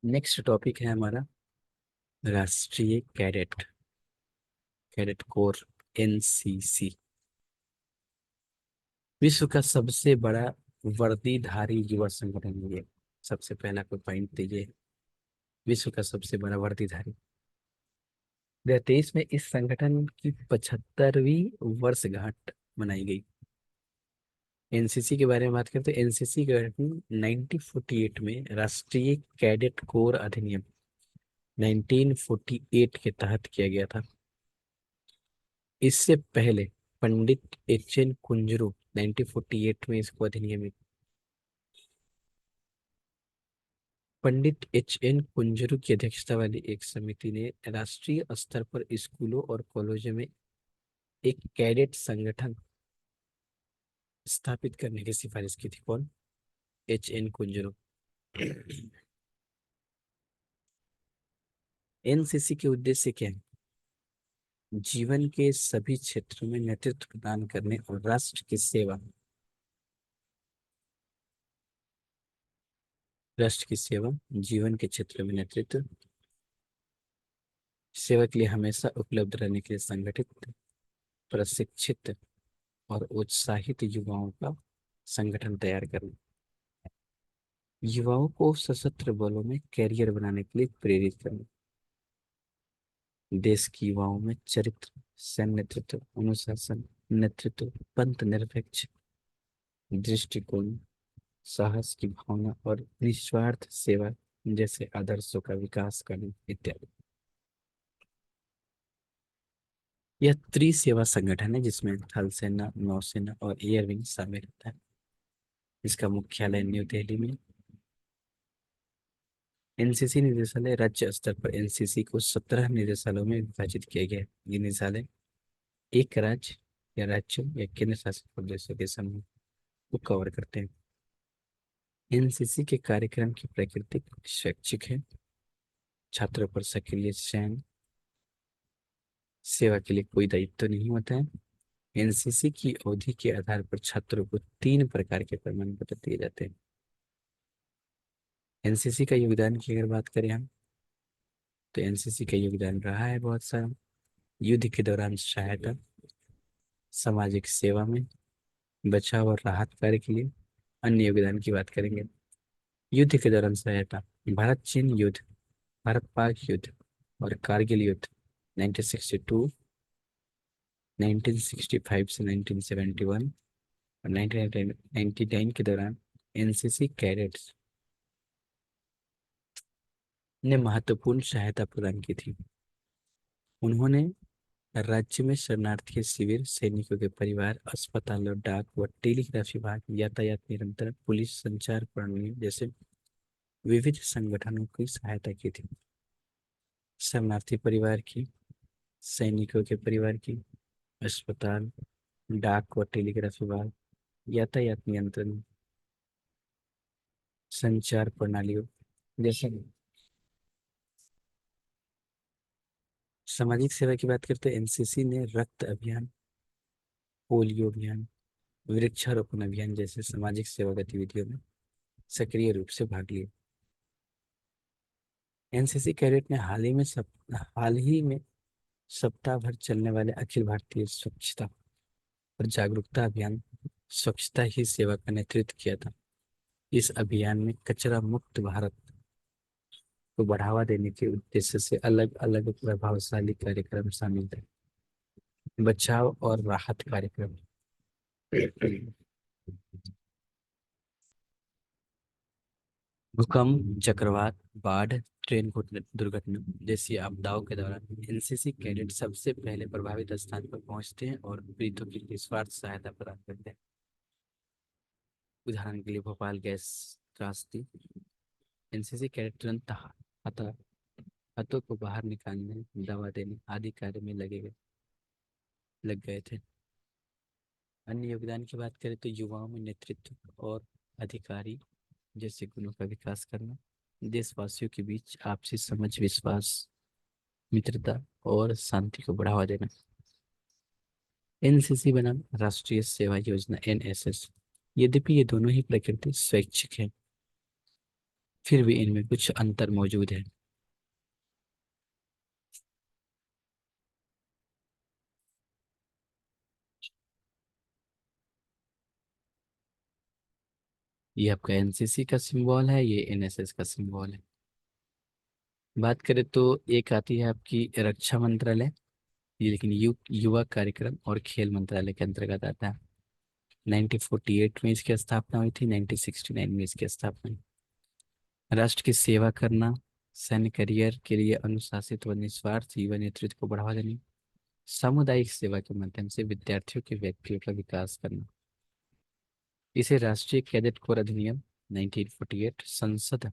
नेक्स्ट टॉपिक है हमारा राष्ट्रीय कैडेट कैडेट कोर, एनसीसी। विश्व का सबसे बड़ा वर्दीधारी युवा संगठन है ये। सबसे पहला कोई पॉइंट दीजिए, विश्व का सबसे बड़ा वर्दीधारी। 2023 में इस संगठन की 75वीं वर्षगांठ मनाई गई। एनसीसी के बारे में बात करते हैं। एनसीसी का गठन 1948 में राष्ट्रीय कैडेट कोर अधिनियम 1948 के तहत किया गया था। इससे पहले पंडित एच एन कुंजरू 1948 में इसको अधिनियमित, पंडित एच एन कुंजरू की अध्यक्षता वाली एक समिति ने राष्ट्रीय स्तर पर स्कूलों और कॉलेजों में एक कैडेट संगठन स्थापित करने की सिफारिश की थी। कौन? H N Kunzru. एनसीसी के उद्देश्य क्या है? जीवन के सभी क्षेत्रों में नेतृत्व प्रदान करने और राष्ट्र की सेवा, राष्ट्र की सेवा, जीवन के क्षेत्र में नेतृत्व, सेवा के लिए हमेशा उपलब्ध रहने के लिए संगठित, प्रशिक्षित और उत्साहित युवाओं का संगठन तैयार करना, युवाओं को सशस्त्र बलों में कैरियर बनाने के लिए प्रेरित करना, देश की युवाओं में चरित्र, सैन्य नेतृत्व, अनुशासन, नेतृत्व, पंथ निरपेक्ष दृष्टिकोण, साहस की भावना और निस्वार्थ सेवा जैसे आदर्शों का विकास करना इत्यादि। यह त्रिसेवा संगठन है जिसमें थल सेना, नौसेना और एयर विंग शामिल होता है। इसका मुख्यालय न्यू दिल्ली में। एनसीसी निदेशालय राज्य स्तर पर एनसीसी को 17 निदेशालयों में विभाजित किया गया है। ये निदेशालय एक राज्य या राज्यों या केंद्र शासित प्रदेशों के समूह को कवर करते हैं। एनसीसी के कार्यक्रम की प्रकृति शैक्षिक है। छात्रों पर सक्रिय चयन, सेवा के लिए कोई दायित्व नहीं होता है। एनसीसी की अवधि के आधार पर छात्रों को 3 प्रकार के प्रमाण पत्र दिए जाते हैं। एनसीसी का योगदान की अगर बात करें हम, तो एनसीसी का योगदान रहा है बहुत सारा। युद्ध के दौरान सहायता, सामाजिक सेवा में, बचाव और राहत कार्य के लिए। अन्य योगदान की बात करेंगे। युद्ध के दौरान सहायता, भारत चीन युद्ध, भारत पाक युद्ध और कारगिल युद्ध 1962, 1965 से 1971 और 1999 के दौरान एनसीसी कैडेट्स ने महत्वपूर्ण सहायता प्रदान की थी। उन्होंने राज्य में शरणार्थी शिविर, सैनिकों के परिवार, अस्पताल और डाक व टेलीग्राफ विभाग, यातायात नियंत्रण, पुलिस, संचार प्रणाली जैसे विविध संगठनों की सहायता की थी। शरणार्थी परिवार की, सैनिकों के परिवार की, अस्पताल, डाक व टेलीग्राफ विभाग, यातायात नियंत्रण, संचार प्रणालियों जैसे। सामाजिक सेवा की बात करते हैं। एनसीसी ने रक्त अभियान, पोलियो अभियान, वृक्षारोपण अभियान जैसे सामाजिक सेवा गतिविधियों में सक्रिय रूप से भाग लिया। एनसीसी कैडेट ने हाल ही में सप्ताह भर चलने वाले अखिल भारतीय स्वच्छता और जागरूकता अभियान स्वच्छता ही सेवा का नेतृत्व किया था। इस अभियान में कचरा मुक्त भारत को बढ़ावा देने के उद्देश्य से अलग अलग प्रभावशाली कार्यक्रम शामिल थे। बचाव और राहत कार्यक्रम, भूकंप, चक्रवात, बाढ़, ट्रेन दुर्घटना जैसी आपदाओं के दौरान एनसीसी कैडेट सबसे पहले प्रभावित स्थान पर पहुंचते हैं और पीड़ितों की निस्वार्थ सहायता प्रदान करते हैं। उदाहरण के लिए भोपाल गैस त्रासदी, एनसीसी कैडेट तुरंत हता हाथों को बाहर निकालने, दवा देने आदि कार्य में लग गए थे। अन्य योगदान की बात करें तो युवाओं में नेतृत्व और अधिकारी जैसे गुणों का विकास करना, देशवासियों के बीच आपसी समझ, विश्वास, मित्रता और शांति को बढ़ावा देना। एनसीसी बनाम राष्ट्रीय सेवा योजना एनएसएस, यद्यपि ये दोनों ही प्रकृति स्वैच्छिक है, फिर भी इनमें कुछ अंतर मौजूद है। ये आपका एनसीसी का सिंबल है, ये एनएसएस का सिंबल है। बात करें तो एक आती है आपकी रक्षा मंत्रालय, ये लेकिन युवा कार्यक्रम और खेल मंत्रालय के अंतर्गत आता है। 1948 में इसकी स्थापना हुई थी, 1969 में इसकी स्थापना हुई। राष्ट्र की सेवा करना, सैन्य करियर के लिए अनुशासित व निस्वार्थ युवा नेतृत्व को बढ़ावा देने, सामुदायिक सेवा के माध्यम से विद्यार्थियों के व्यक्तित्व का विकास करना। इसे राष्ट्रीय कैडेट कोर अधिनियम 1948 संसद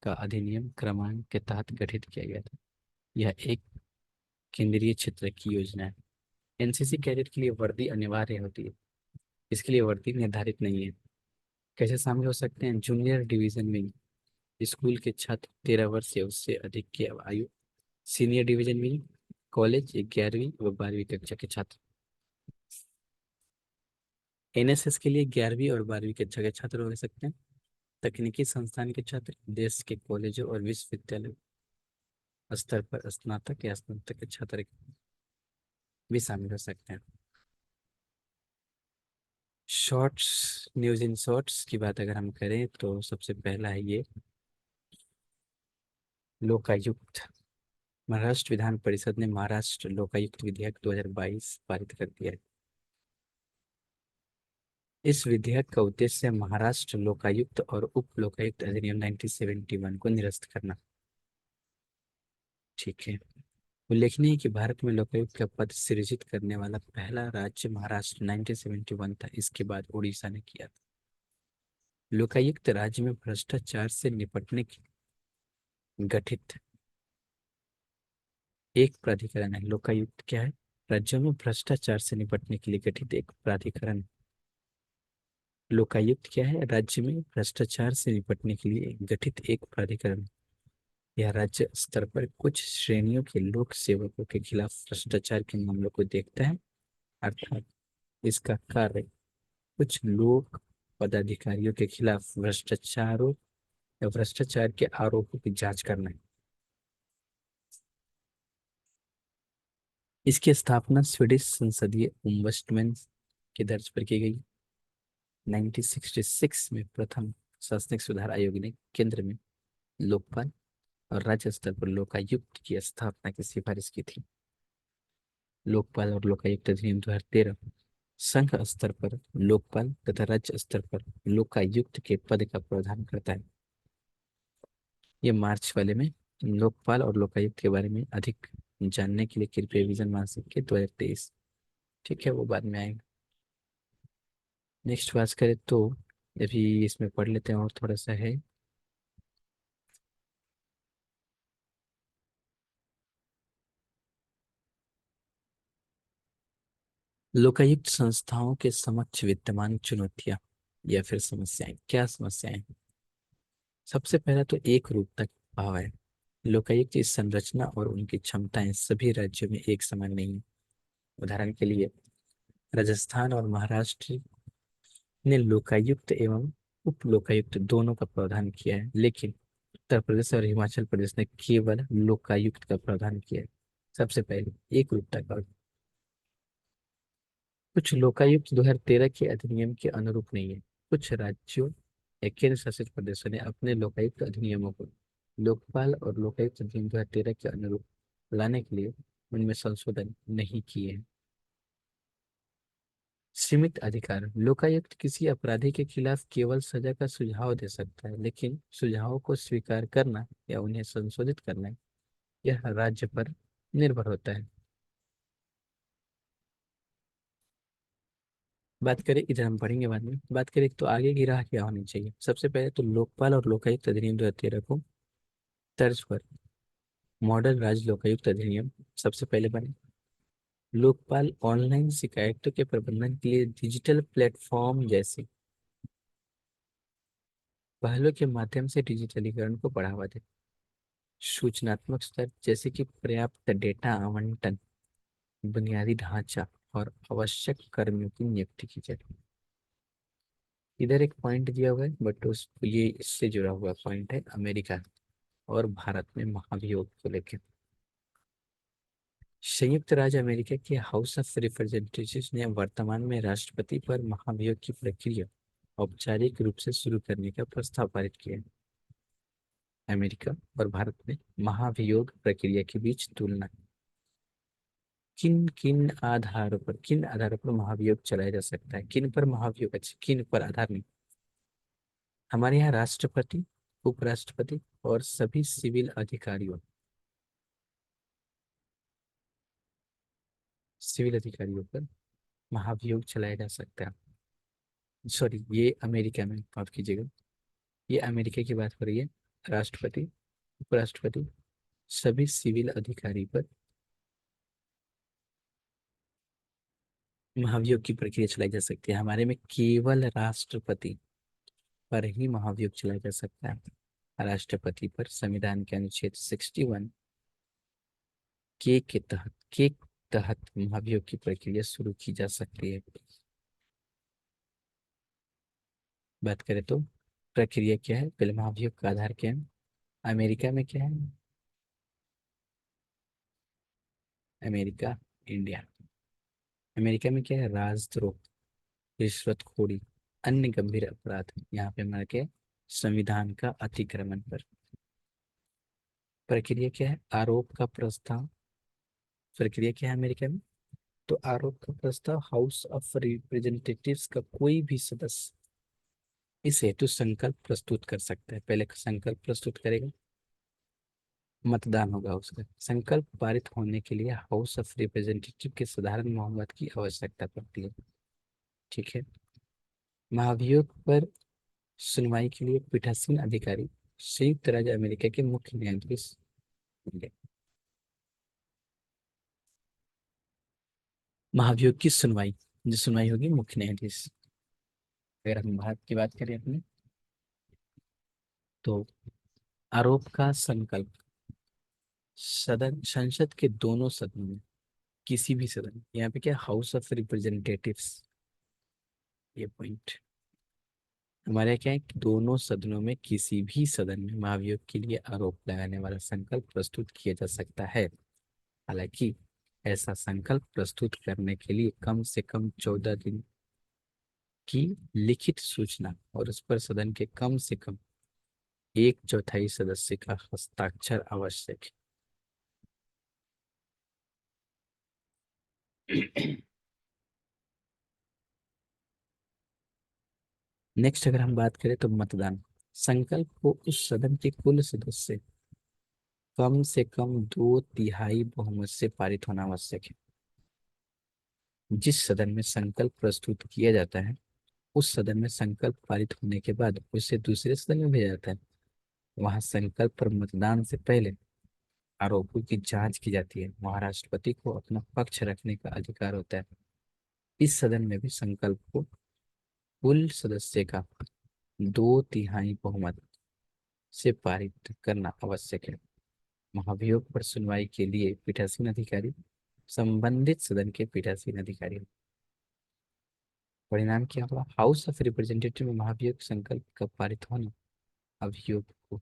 का अधिनियम क्रमांक के तहत गठित किया गया था। यह एक केंद्रीय क्षेत्र की योजना है। एनसीसी कैडेट के लिए वर्दी अनिवार्य होती है। इसके लिए वर्दी निर्धारित नहीं है। कैसे शामिल हो सकते हैं? जूनियर डिवीजन में स्कूल के छात्र 13 वर्ष या उससे अधिक की आयु, सीनियर डिवीजन में कॉलेज 11वीं व 12वीं कक्षा के छात्र। एनएसएस के लिए 11वीं और 12वीं कक्षा के छात्र हो सकते हैं। तकनीकी संस्थान के छात्र, देश के कॉलेजों और विश्वविद्यालय स्तर पर स्नातक या स्नातक के छात्र भी शामिल हो सकते हैं। शॉर्ट्स, न्यूज इन शॉर्ट्स की बात अगर हम करें तो सबसे पहला है ये लोकायुक्त। महाराष्ट्र विधान परिषद ने महाराष्ट्र लोकायुक्त विधेयक 2022 पारित कर दिया है। इस विधेयक का उद्देश्य महाराष्ट्र लोकायुक्त और उप लोकायुक्त अधिनियम 1971 को निरस्त करना। ठीक है। उल्लेखनीय है कि भारत में लोकायुक्त का पद सृजित करने वाला पहला राज्य महाराष्ट्र 1971 था। इसके बाद उड़ीसा ने किया था। लोकायुक्त राज्य में भ्रष्टाचार से निपटने के गठित एक प्राधिकरण है। लोकायुक्त क्या है? राज्यों में भ्रष्टाचार से निपटने के लिए गठित एक प्राधिकरण। लोकायुक्त क्या है? राज्य में भ्रष्टाचार से निपटने के लिए गठित एक प्राधिकरण। यह राज्य स्तर पर कुछ श्रेणियों के लोक सेवकों के खिलाफ भ्रष्टाचार के मामलों को देखता है। अर्थात इसका कार्य कुछ लोक पदाधिकारियों के खिलाफ भ्रष्टाचारों या भ्रष्टाचार के आरोपों की जांच करना है। इसकी स्थापना स्वीडिश संसदीय ओम्बड्समैन के दर्ज पर की गई। 1966 में प्रथम शासनिक सुधार आयोग ने केंद्र में लोकपाल और राज्य स्तर पर लोकायुक्त की स्थापना की सिफारिश की थी। लोकपाल और लोकायुक्त अधिनियम 2013 संघ स्तर पर लोकपाल तथा राज्य स्तर पर लोकायुक्त के पद का प्रावधान करता है। ये मार्च वाले में लोकपाल और लोकायुक्त के बारे में अधिक जानने के लिए कृपया विजन मासिक के 2023। ठीक है, वो बाद में आएगा। नेक्स्ट बात करें तो अभी इसमें पढ़ लेते हैं और थोड़ा सा है। लोकायुक्त संस्थाओं के समक्ष विद्यमान चुनौतियां या फिर समस्याएं। क्या समस्याएं? सबसे पहला तो एक रूपता का भाव है। लोकायुक्त की संरचना और उनकी क्षमताएं सभी राज्यों में एक समान नहीं है। उदाहरण के लिए राजस्थान और महाराष्ट्र ने लोकायुक्त एवं उप लोकायुक्त दोनों का प्रावधान किया है, लेकिन उत्तर प्रदेश और हिमाचल प्रदेश ने केवल लोकायुक्त का प्रावधान किया है। सबसे पहले एक रूपता का। कुछ लोकायुक्त 2013 के अधिनियम के अनुरूप नहीं है। कुछ राज्यों या केंद्र शासित प्रदेशों ने अपने लोकायुक्त अधिनियमों को लोकपाल और लोकायुक्त अधिनियम 2013 के अनुरूप लाने के लिए उनमें संशोधन नहीं किए हैं। सीमित अधिकार। लोकायुक्त किसी अपराधी के खिलाफ केवल सजा का सुझाव दे सकता है, लेकिन सुझावों को स्वीकार करना या उन्हें संशोधित करना यह राज्य पर निर्भर होता है। बात करें, इधर हम पढ़ेंगे बाद में। बात करें तो आगे की राह क्या होनी चाहिए। सबसे पहले तो लोकपाल और लोकायुक्त अधिनियम 2013 को तर्ज पर मॉडल राज्य लोकायुक्त अधिनियम सबसे पहले बने। लोकपाल ऑनलाइन शिकायतों के प्रबंधन के लिए डिजिटल प्लेटफॉर्म जैसे पहलों के माध्यम से डिजिटलीकरण को बढ़ावा दे। सूचनात्मक स्तर जैसे कि पर्याप्त डेटा आवंटन, बुनियादी ढांचा और आवश्यक कर्मियों की नियुक्ति की जाए। इधर एक पॉइंट दिया हुआ है, बट उस ये इससे जुड़ा हुआ पॉइंट है अमेरिका और भारत में महाभियोग को लेकर। संयुक्त राज्य अमेरिका के हाउस ऑफ रिप्रेजेंटेटिव्स ने वर्तमान में राष्ट्रपति पर महाभियोग की प्रक्रिया औपचारिक रूप से शुरू करने का प्रस्ताव पारित किया है। अमेरिका और भारत में महाभियोग प्रक्रिया के बीच तुलना। किन आधारों पर महाभियोग चलाया जा सकता है? किन पर महाभियोग? अच्छा, किन पर आधार नहीं। हमारे यहाँ राष्ट्रपति, उपराष्ट्रपति और सभी सिविल अधिकारियों पर महाभियोग चलाया जा सकता है। सॉरी, ये अमेरिका में, माफ कीजिएगा, ये अमेरिका की बात हो रही है। राष्ट्रपति, उपराष्ट्रपति, सभी सिविल अधिकारी पर महाभियोग की प्रक्रिया चलाई जा सकती है। हमारे में केवल राष्ट्रपति पर ही महाभियोग चलाया जा सकता है। राष्ट्रपति पर संविधान के अनुच्छेद 61 के तहत महाभियोग की प्रक्रिया शुरू की जा सकती है। बात करें तो प्रक्रिया क्या है, पहले महाभियोग का आधार क्या है। अमेरिका में क्या है? America, India. अमेरिका में क्या है? राजद्रोह, रिश्वतखोरी, अन्य गंभीर अपराध। यहाँ पे हमारा क्या है? संविधान का अतिक्रमण पर। प्रक्रिया क्या है? आरोप का प्रस्ताव। प्रक्रिया क्या है अमेरिका में? तो आरोप का प्रस्ताव हाउस ऑफ रिप्रेजेंटेटिव्स का कोई भी सदस्य इस हेतु संकल्प प्रस्तुत कर सकता है। पहले संकल्प प्रस्तुत करेगा, मतदान होगा उसका। संकल्प पारित होने के लिए हाउस ऑफ रिप्रेजेंटेटिव के साधारण बहुमत की आवश्यकता पड़ती है। ठीक है। महाभियोग पर सुनवाई के लिए पीठासीन अधिकारी संयुक्त राज्य अमेरिका के मुख्य न्यायाधीश होंगे। महाभियोग की सुनवाई, जो सुनवाई होगी मुख्य न्यायाधीश। अगर हम भारत की बात करें अपने, तो आरोप का संकल्प सदन, संसद के दोनों सदनों में, किसी भी सदन, यहाँ पे क्या, हाउस ऑफ रिप्रेजेंटेटिव्स, ये पॉइंट हमारे यहाँ क्या है कि दोनों सदनों में किसी भी सदन में महाभियोग के लिए आरोप लगाने वाला संकल्प प्रस्तुत किया जा सकता है। हालांकि ऐसा संकल्प प्रस्तुत करने के लिए कम से कम 14 दिन की लिखित सूचना और उस पर सदन के कम से कम एक चौथाई सदस्य का हस्ताक्षर आवश्यक है। नेक्स्ट अगर हम बात करें तो मतदान, संकल्प को उस सदन के कुल सदस्य कम से कम 2/3 बहुमत से पारित होना आवश्यक है। जिस सदन में संकल्प प्रस्तुत किया जाता है, उस सदन में संकल्प पारित होने के बाद उसे दूसरे सदन में भेजा जाता है। वहां संकल्प पर मतदान से पहले आरोपों की जांच की जाती है। वहां राष्ट्रपति को अपना पक्ष रखने का अधिकार होता है। इस सदन में भी संकल्प को कुल सदस्य का 2/3 बहुमत से पारित करना आवश्यक है। महाभियोग पर सुनवाई के लिए पीठासीन अधिकारी संबंधित सदन के पीठासीन अधिकारी। परिणाम क्या हुआ, हाउस ऑफ रिप्रेजेंटेटिव में महाभियोग संकल्प का पारित होना अभियोग को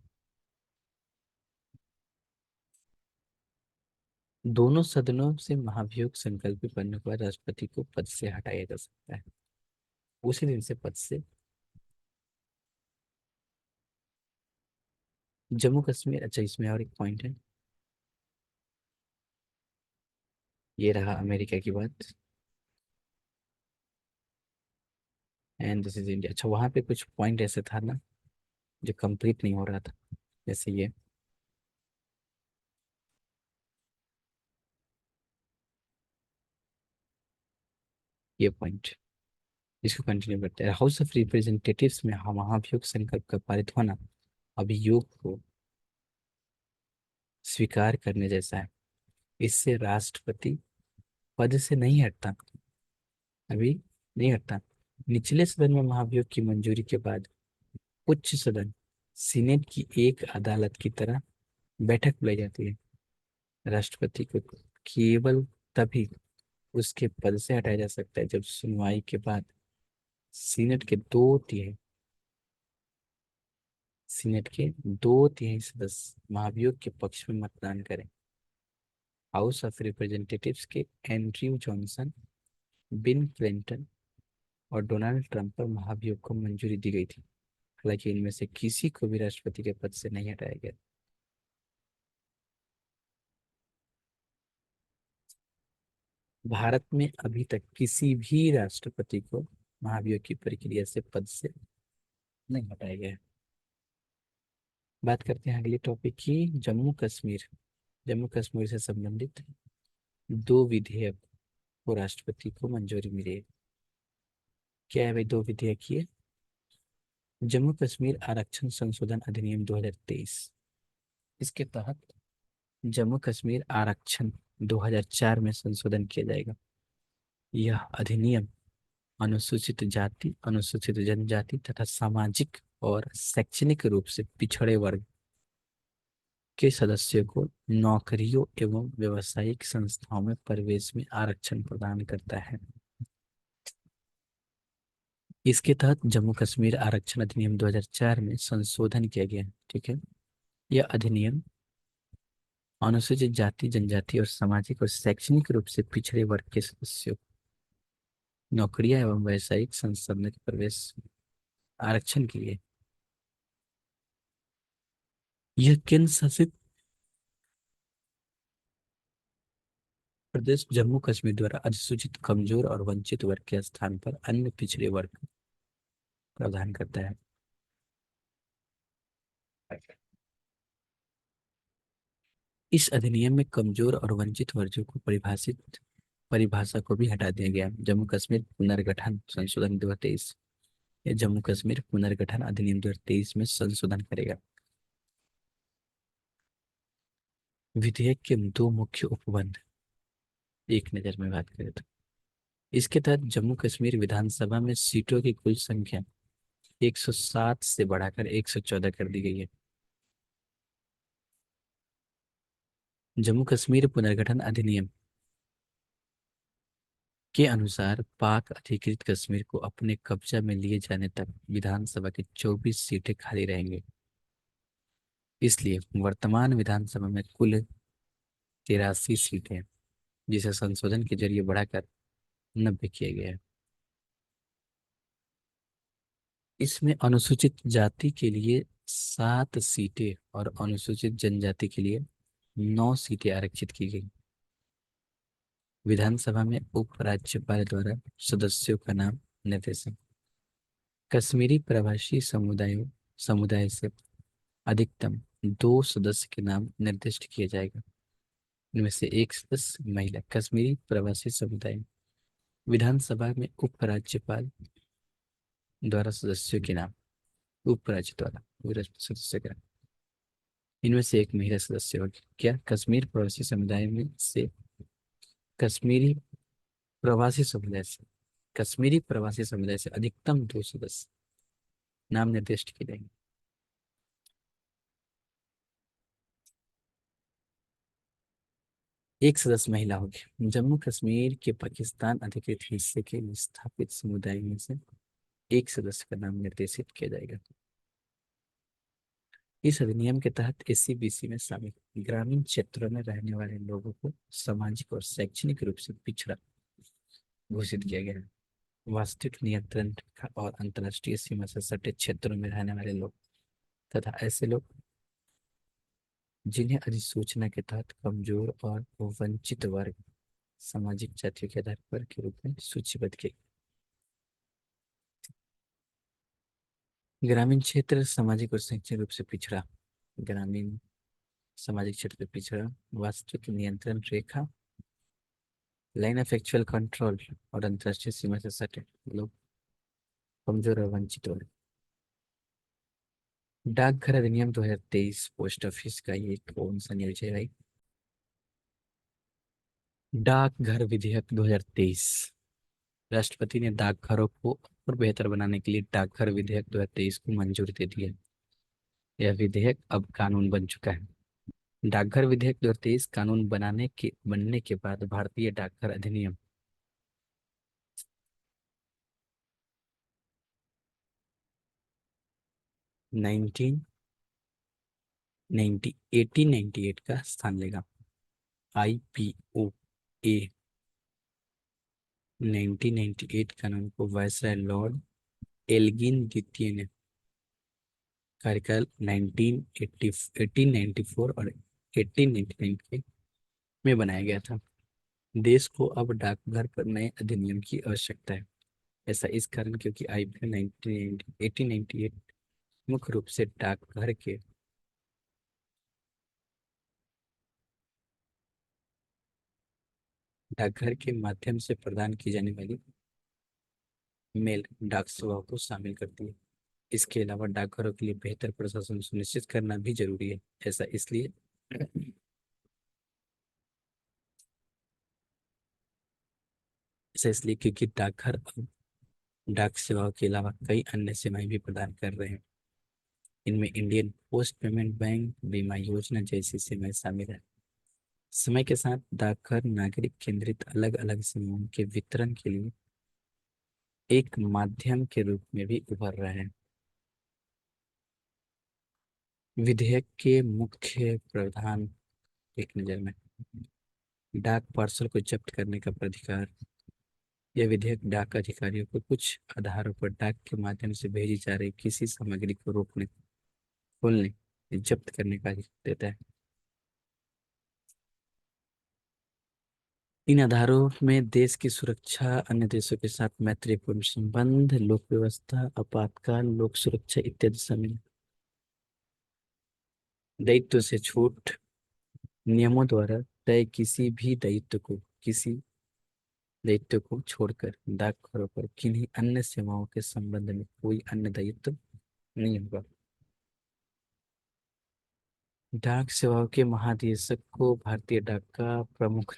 दोनों सदनों से महाभियोग संकल्पित करने के बाद राष्ट्रपति को पद से हटाया जा सकता है, उसी दिन से पद से। जम्मू कश्मीर, अच्छा इसमें और एक पॉइंट है, ये रहा अमेरिका की बात, एंड दिस इज इंडिया। अच्छा वहां पे कुछ पॉइंट ऐसे था ना जो कंप्लीट नहीं हो रहा था, जैसे ये पॉइंट, इसको कंटिन्यू करते हैं। हाउस ऑफ रिप्रेजेंटेटिव्स में महाभियोग संकल्प का पारित होना अभियोग को स्वीकार करने जैसा है। इससे राष्ट्रपति पद से नहीं हटता, अभी नहीं हटता। निचले सदन में महाभियोग की मंजूरी के बाद उच्च सदन, सीनेट की एक अदालत की तरह बैठक बुलाई जाती है। राष्ट्रपति को केवल तभी उसके पद से हटाया जा सकता है जब सुनवाई के बाद सीनेट के 2/3, सीनेट के 2/3 सदस्य महाभियोग के पक्ष में मतदान करें। हाउस ऑफ रिप्रेजेंटेटिव्स के एंड्रयू जॉनसन, बिल क्लिंटन और डोनाल्ड ट्रंप पर महाभियोग को मंजूरी दी गई थी। हालांकि इनमें से किसी को भी राष्ट्रपति के पद से नहीं हटाया गया। भारत में अभी तक किसी भी राष्ट्रपति को महाभियोग की प्रक्रिया से पद से नहीं हटाया गया है। बात करते हैं अगले टॉपिक की, जम्मू कश्मीर। जम्मू कश्मीर से संबंधित 2 विधेयक को राष्ट्रपति को मंजूरी मिली है। क्या है भाई 2 विधेयक ये, जम्मू कश्मीर आरक्षण संशोधन अधिनियम 2023। इसके तहत जम्मू कश्मीर आरक्षण 2004 में संशोधन किया जाएगा। यह अधिनियम अनुसूचित जाति, अनुसूचित जनजाति तथा सामाजिक और शैक्षणिक रूप से पिछड़े वर्ग के सदस्यों को नौकरियों एवं व्यावसायिक संस्थाओं में प्रवेश में आरक्षण प्रदान करता है। इसके तहत जम्मू कश्मीर आरक्षण अधिनियम 2004 में संशोधन किया गया है। ठीक है। यह अधिनियम अनुसूचित जाति, जनजाति और सामाजिक और शैक्षणिक रूप से पिछड़े वर्ग के सदस्यों को नौकरियां एवं व्यावसायिक संस्थान में प्रवेश आरक्षण के लिए। यह केंद्र शासित प्रदेश जम्मू कश्मीर द्वारा अधिसूचित कमजोर और वंचित वर्ग के स्थान पर अन्य पिछड़े वर्ग प्रदान करता है। इस अधिनियम में कमजोर और वंचित वर्गों को परिभाषा को भी हटा दिया गया। जम्मू कश्मीर पुनर्गठन संशोधन 2023, ये जम्मू कश्मीर पुनर्गठन अधिनियम 2023 में संशोधन करेगा। विधेयक के दो मुख्य उपबंध एक नजर में बात करें तो इसके तहत जम्मू कश्मीर विधानसभा में सीटों की कुल संख्या 107 से बढ़ाकर 114 कर दी गई है। जम्मू कश्मीर पुनर्गठन अधिनियम के अनुसार पाक अधिकृत कश्मीर को अपने कब्जा में लिए जाने तक विधानसभा की 24 सीटें खाली रहेंगी। इसलिए वर्तमान विधानसभा में कुल 83 सीटें हैं, जिसे संशोधन के जरिए बढ़ाकर 90 किया गया है। इसमें अनुसूचित जाति के लिए 7 सीटें और अनुसूचित जनजाति के लिए 9 सीटें आरक्षित की गई। विधानसभा में उपराज्यपाल द्वारा सदस्यों का नाम निर्देशन कश्मीरी प्रवासी समुदाय से अधिकतम 2 सदस्य के नाम निर्दिष्ट किया जाएगा। इनमें से एक सदस्य महिला। कश्मीरी प्रवासी समुदाय विधानसभा में उपराज्यपाल द्वारा सदस्यों के नाम उपराज्य द्वारा सदस्य का इनमें से एक महिला सदस्य होगी। क्या कश्मीर प्रवासी समुदाय में से कश्मीरी प्रवासी समुदाय से कश्मीरी प्रवासी समुदाय से अधिकतम 2 सदस्य नाम निर्दिष्ट किए जाएंगे। एक सदस्य महिला होगी। जम्मू कश्मीर के पाकिस्तान अधिकृत हिस्से के विस्थापित समुदाय में से एक सदस्य का नाम निर्देशित किया जाएगा। इस अधिनियम के तहत एससी बीसी में शामिल ग्रामीण क्षेत्रों में रहने वाले लोगों को सामाजिक और शैक्षणिक रूप से पिछड़ा घोषित किया गया है। वास्तविक नियंत्रण रेखा और अंतर्राष्ट्रीय सीमा से सटे क्षेत्रों में रहने वाले लोग तथा ऐसे लोग जिन्हें अधिसूचना के तहत कमजोर और वंचित वर्ग सामाजिक जातियों के आधार पर के रूप में सूचीबद्ध किए। ग्रामीण क्षेत्र सामाजिक और शैक्षणिक रूप से पिछड़ा ग्रामीण सामाजिक क्षेत्र पे पिछड़ा वास्तविक नियंत्रण रेखा लाइन ऑफ एक्चुअल कंट्रोल और अंतर्राष्ट्रीय सीमा से सटे लोग कमजोर और वंचित वर्ग। डाकघर अधिनियम 2023 पोस्ट ऑफिस का ये कौन सा न्यूज है भाई? डाकघर विधेयक 2023। राष्ट्रपति ने डाकघरों को और बेहतर बनाने के लिए डाकघर विधेयक 2023 को मंजूरी दे दी है। यह विधेयक अब कानून बन चुका है। डाकघर विधेयक 2023 कानून बनने के बाद भारतीय डाकघर अधिनियम 1898 का स्थान लेगा। IPO ए 1998 कानून को वायसराय लॉर्ड एल्गिन द्वितीय ने कार्यकाल 1894 और 1899 में बनाया गया था। देश को अब डाकघर पर नए अधिनियम की आवश्यकता है। ऐसा इस कारण क्योंकि IPO 1898 मुख्य रूप से डाकघर के माध्यम से प्रदान की जाने वाली मेल डाक सेवाओं को शामिल करती है। इसके अलावा डाकघरों के लिए बेहतर प्रशासन सुनिश्चित करना भी जरूरी है। ऐसा इसलिए क्योंकि डाकघर अब डाक सेवाओं के अलावा कई अन्य सेवाएं भी प्रदान कर रहे हैं। इनमें इंडियन पोस्ट पेमेंट बैंक, बीमा योजना जैसी सेवाएं शामिल है। समय के साथ डाकघर नागरिक केंद्रित अलग अलग सेवाओं के वितरण के लिए एक माध्यम के रूप में भी उभर रहे हैं। विधेयक के मुख्य प्रावधान एक नजर में डाक पार्सल को जब्त करने का प्राधिकार। यह विधेयक डाक अधिकारियों को कुछ आधारों पर डाक के माध्यम से भेजी जा रही किसी सामग्री को रोकने, खोलने, जब्त करने का अधिकार देता है। इन आधारों में देश की सुरक्षा, अन्य देशों के साथ मैत्रीपूर्ण संबंध, लोक व्यवस्था, आपातकाल, लोक सुरक्षा इत्यादि शामिल। दायित्व से छूट नियमों द्वारा तय किसी दायित्व को छोड़कर डाकघरों पर किन्हीं अन्य सेवाओं के संबंध में कोई अन्य दायित्व नहीं होगा। डाक सेवाओं के महानिदेशक को भारतीय डाक का प्रमुख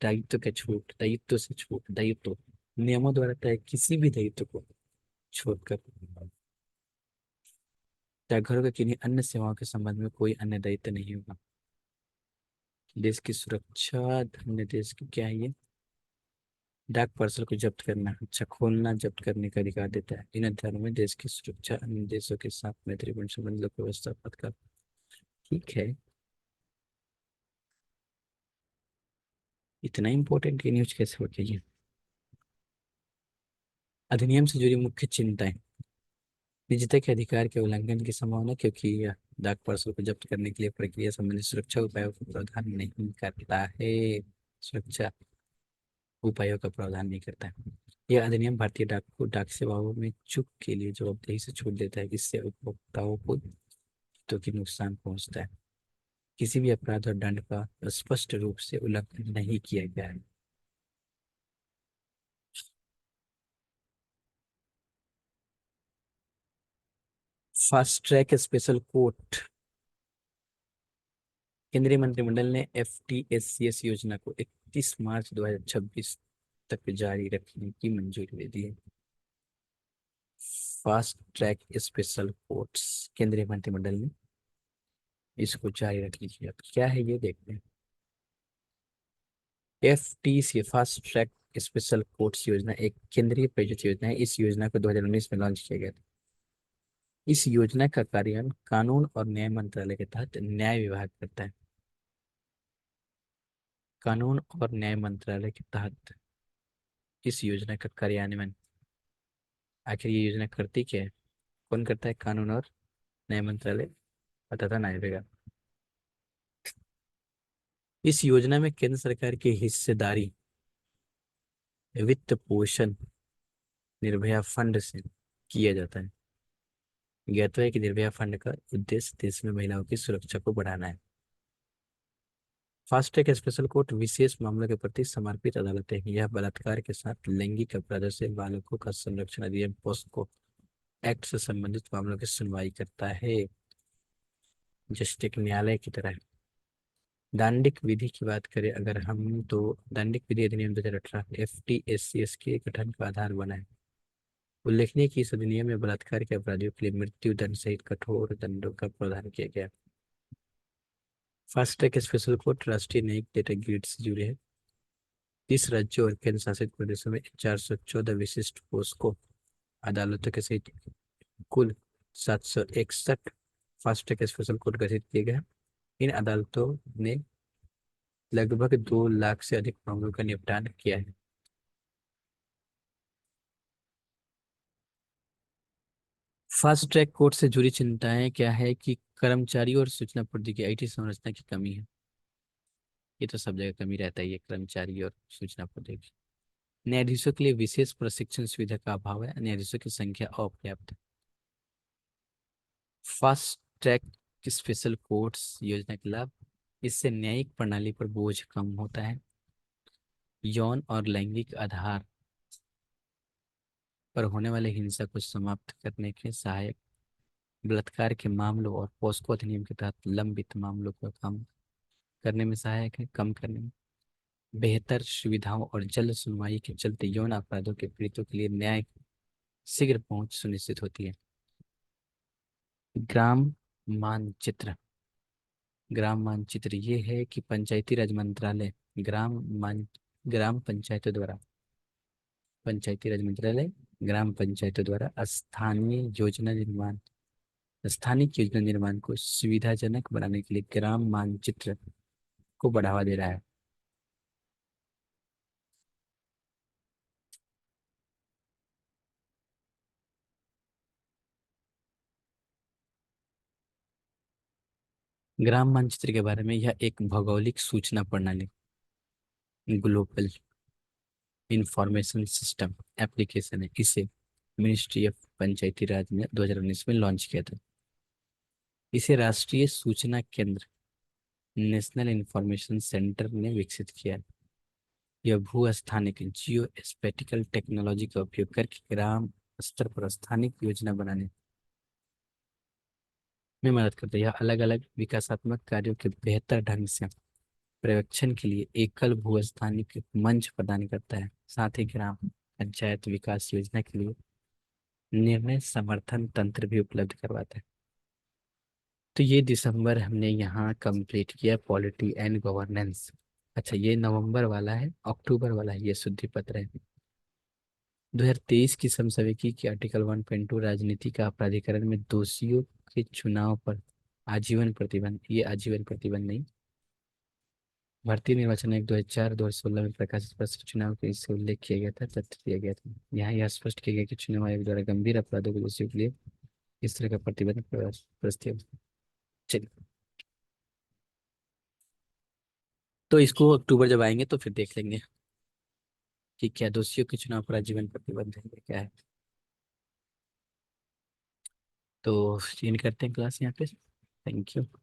दायित्व नियमों द्वारा तय किसी भी दायित्व को छोड़कर डाकघरों के किन्हीं अन्य सेवाओं के संबंध में कोई अन्य दायित्व नहीं होगा। देश की सुरक्षा, अन्य देश की क्या है ये, डाक पार्सल को जब्त करना, अच्छा खोलना, जब्त करने का अधिकार देता है। इन अध्यायों में देश की सुरक्षा, अन्य देशों के साथ मैत्रीपूर्ण संबंधों को व्यवस्थापित कर, ठीक है। इतना इंपॉर्टेंट ये न्यूज कैसे हो गई है। अधिनियम से जुड़ी मुख्य चिंताएं। निजता के अधिकार के उल्लंघन की संभावना, क्योंकि यह डाक पार्सल को जब्त करने के लिए प्रक्रिया संबंधी सुरक्षा उपायों का प्रावधान नहीं करता है। सुरक्षा उपायों का प्रावधान नहीं करता है। यह अधिनियम भारतीय डाक को डाक सेवाओं में चूक के लिए जवाबदेही से छूट देता है। इससे उपभोक्ताओं को हितों की नुकसान पहुंचता है। किसी भी अपराध और दंड का स्पष्ट रूप से उल्लंघन नहीं किया गया है। Fast track special court. केंद्रीय मंत्रिमंडल ने FTSCS योजना को 31 मार्च 2026 तक जारी रखने की मंजूरी दे दी है। फास्ट ट्रैक स्पेशल कोर्ट्स, केंद्रीय मंत्रिमंडल ने इसको जारी रख लीजिए। अब क्या है ये देखते हैं। FTC fast track special courts योजना एक केंद्रीय प्रायोजित योजना है। इस योजना को 2019 में लॉन्च किया गया था। इस योजना का कार्यान्वयन कानून और न्याय मंत्रालय के तहत न्याय विभाग करता है। कानून और न्याय मंत्रालय के तहत इस योजना का कार्यान्वयन, आखिर ये योजना करती क्या है, कौन करता है, कानून और न्याय मंत्रालय तथा न्याय विभाग। इस योजना में केंद्र सरकार की हिस्सेदारी, वित्त पोषण निर्भया फंड से किया जाता है। ज्ञात है कि निर्भया फंड का उद्देश्य देश में महिलाओं की सुरक्षा को बढ़ाना है। फास्ट ट्रैक स्पेशल कोर्ट विशेष मामलों के प्रति समर्पित अदालत है। यह बलात्कार के साथ लैंगिक अपराधों से बालकों का संरक्षण अधिनियम पोस्को एक्ट से संबंधित मामलों की सुनवाई करता है। जस्ट एक न्यायालय की तरह। दांडिक विधि की बात करें अगर हम, तो दांडिक विधि अधिनियम 2018 FTSCS के गठन का आधार बना है। उल्लेखनीय कि इस अधिनियम में बलात्कार के अपराधियों के लिए मृत्यु दंड सहित कठोर दंडों का प्रावधान किया गया। फास्ट ट्रैक स्पेशल कोर्ट राष्ट्रीय न्यायिक डेटा ग्रिड से जुड़े हैं। 30 राज्यों और केंद्र शासित प्रदेशों में 414 विशिष्ट पोस्को अदालतों के सहित कुल 761 फास्ट ट्रैक स्पेशल कोर्ट गठित किए गए हैं। इन अदालतों ने लगभग 2 लाख से अधिक मामलों का निपटान किया है। फास्ट ट्रैक कोर्ट से जुड़ी चिंताएं क्या है कि कर्मचारी और सूचना प्रौद्योगिकी IT संरचना की कमी है। ये तो सब जगह कमी रहता है, ये कर्मचारी और सूचना प्रौद्योगिकी। न्यायाधीशों के लिए विशेष प्रशिक्षण सुविधा का अभाव है। न्यायाधीशों की संख्या अपर्याप्त है। फास्ट ट्रैक स्पेशल कोर्ट्स योजना के लाभ, इससे न्यायिक प्रणाली पर बोझ कम होता है। यौन और लैंगिक आधार पर होने वाले हिंसा को समाप्त करने के सहायक, बलात्कार के मामलों और पोस्को अधिनियम के तहत लंबित मामलों को कम करने में सहायक है, कम करने में। बेहतर सुविधाओं और जल्द सुनवाई के चलते यौन अपराधों के पीड़ितों के लिए न्याय शीघ्र पहुंच सुनिश्चित होती है। ग्राम मानचित्र। ग्राम मानचित्र ये है कि पंचायती राज मंत्रालय मान ग्राम पंचायतों द्वारा पंचायती राज मंत्रालय ग्राम पंचायतों द्वारा स्थानिक योजना निर्माण को सुविधाजनक बनाने के लिए ग्राम मानचित्र को बढ़ावा दे रहा है। ग्राम मानचित्र के बारे में, यह एक भौगोलिक सूचना प्रणाली, ग्लोबल इंफॉर्मेशन सिस्टम एप्लीकेशन है। इसे मिनिस्ट्री ऑफ पंचायती राज ने 2019 में लॉन्च किया था। इसे राष्ट्रीय सूचना केंद्र नेशनल इंफॉर्मेशन सेंटर ने विकसित किया। यह भू स्थानिक जियो स्पेटिकल टेक्नोलॉजी का उपयोग करके ग्राम स्तर पर स्थानिक योजना बनाने में मदद करता है। यह अलग अलग विकासात्मक कार्यों के बेहतर ढंग से पर्यवेक्षण के लिए एकल भू स्थानिक मंच प्रदान करता है। साथ ही ग्राम पंचायत विकास योजना के लिए निर्णय समर्थन तंत्र भी उपलब्ध करवाता है। तो ये दिसंबर हमने यहाँ कंप्लीट किया पॉलिटी एंड गवर्नेंस। अच्छा, ये नवंबर वाला है, अक्टूबर वाला है, ये शुद्धि पत्र है। 2023 की समसामयिकी के आर्टिकल 1.2 राजनीति का प्राधिकरण में दोषियों के चुनाव पर आजीवन प्रतिबंध, ये आजीवन प्रतिबंध नहीं, भारतीय निर्वाचन आयोग 2004-2016 में प्रकाशित प्रश्न चुनाव के इससे उल्लेख किया गया था, तथ्य दिया गया था। यहाँ यह स्पष्ट किया गया कि चुनाव आयोग द्वारा गंभीर अपराधों के दोषियों के लिए इस तरह का प्रतिबंध प्रस्तावित। चलिए, तो इसको अक्टूबर जब आएंगे तो फिर देख लेंगे कि क्या दोषियों के चुनाव पर आजीवन प्रतिबंध है या क्या है। तो चेंज करते हैं क्लास यहाँ पे। Thank you.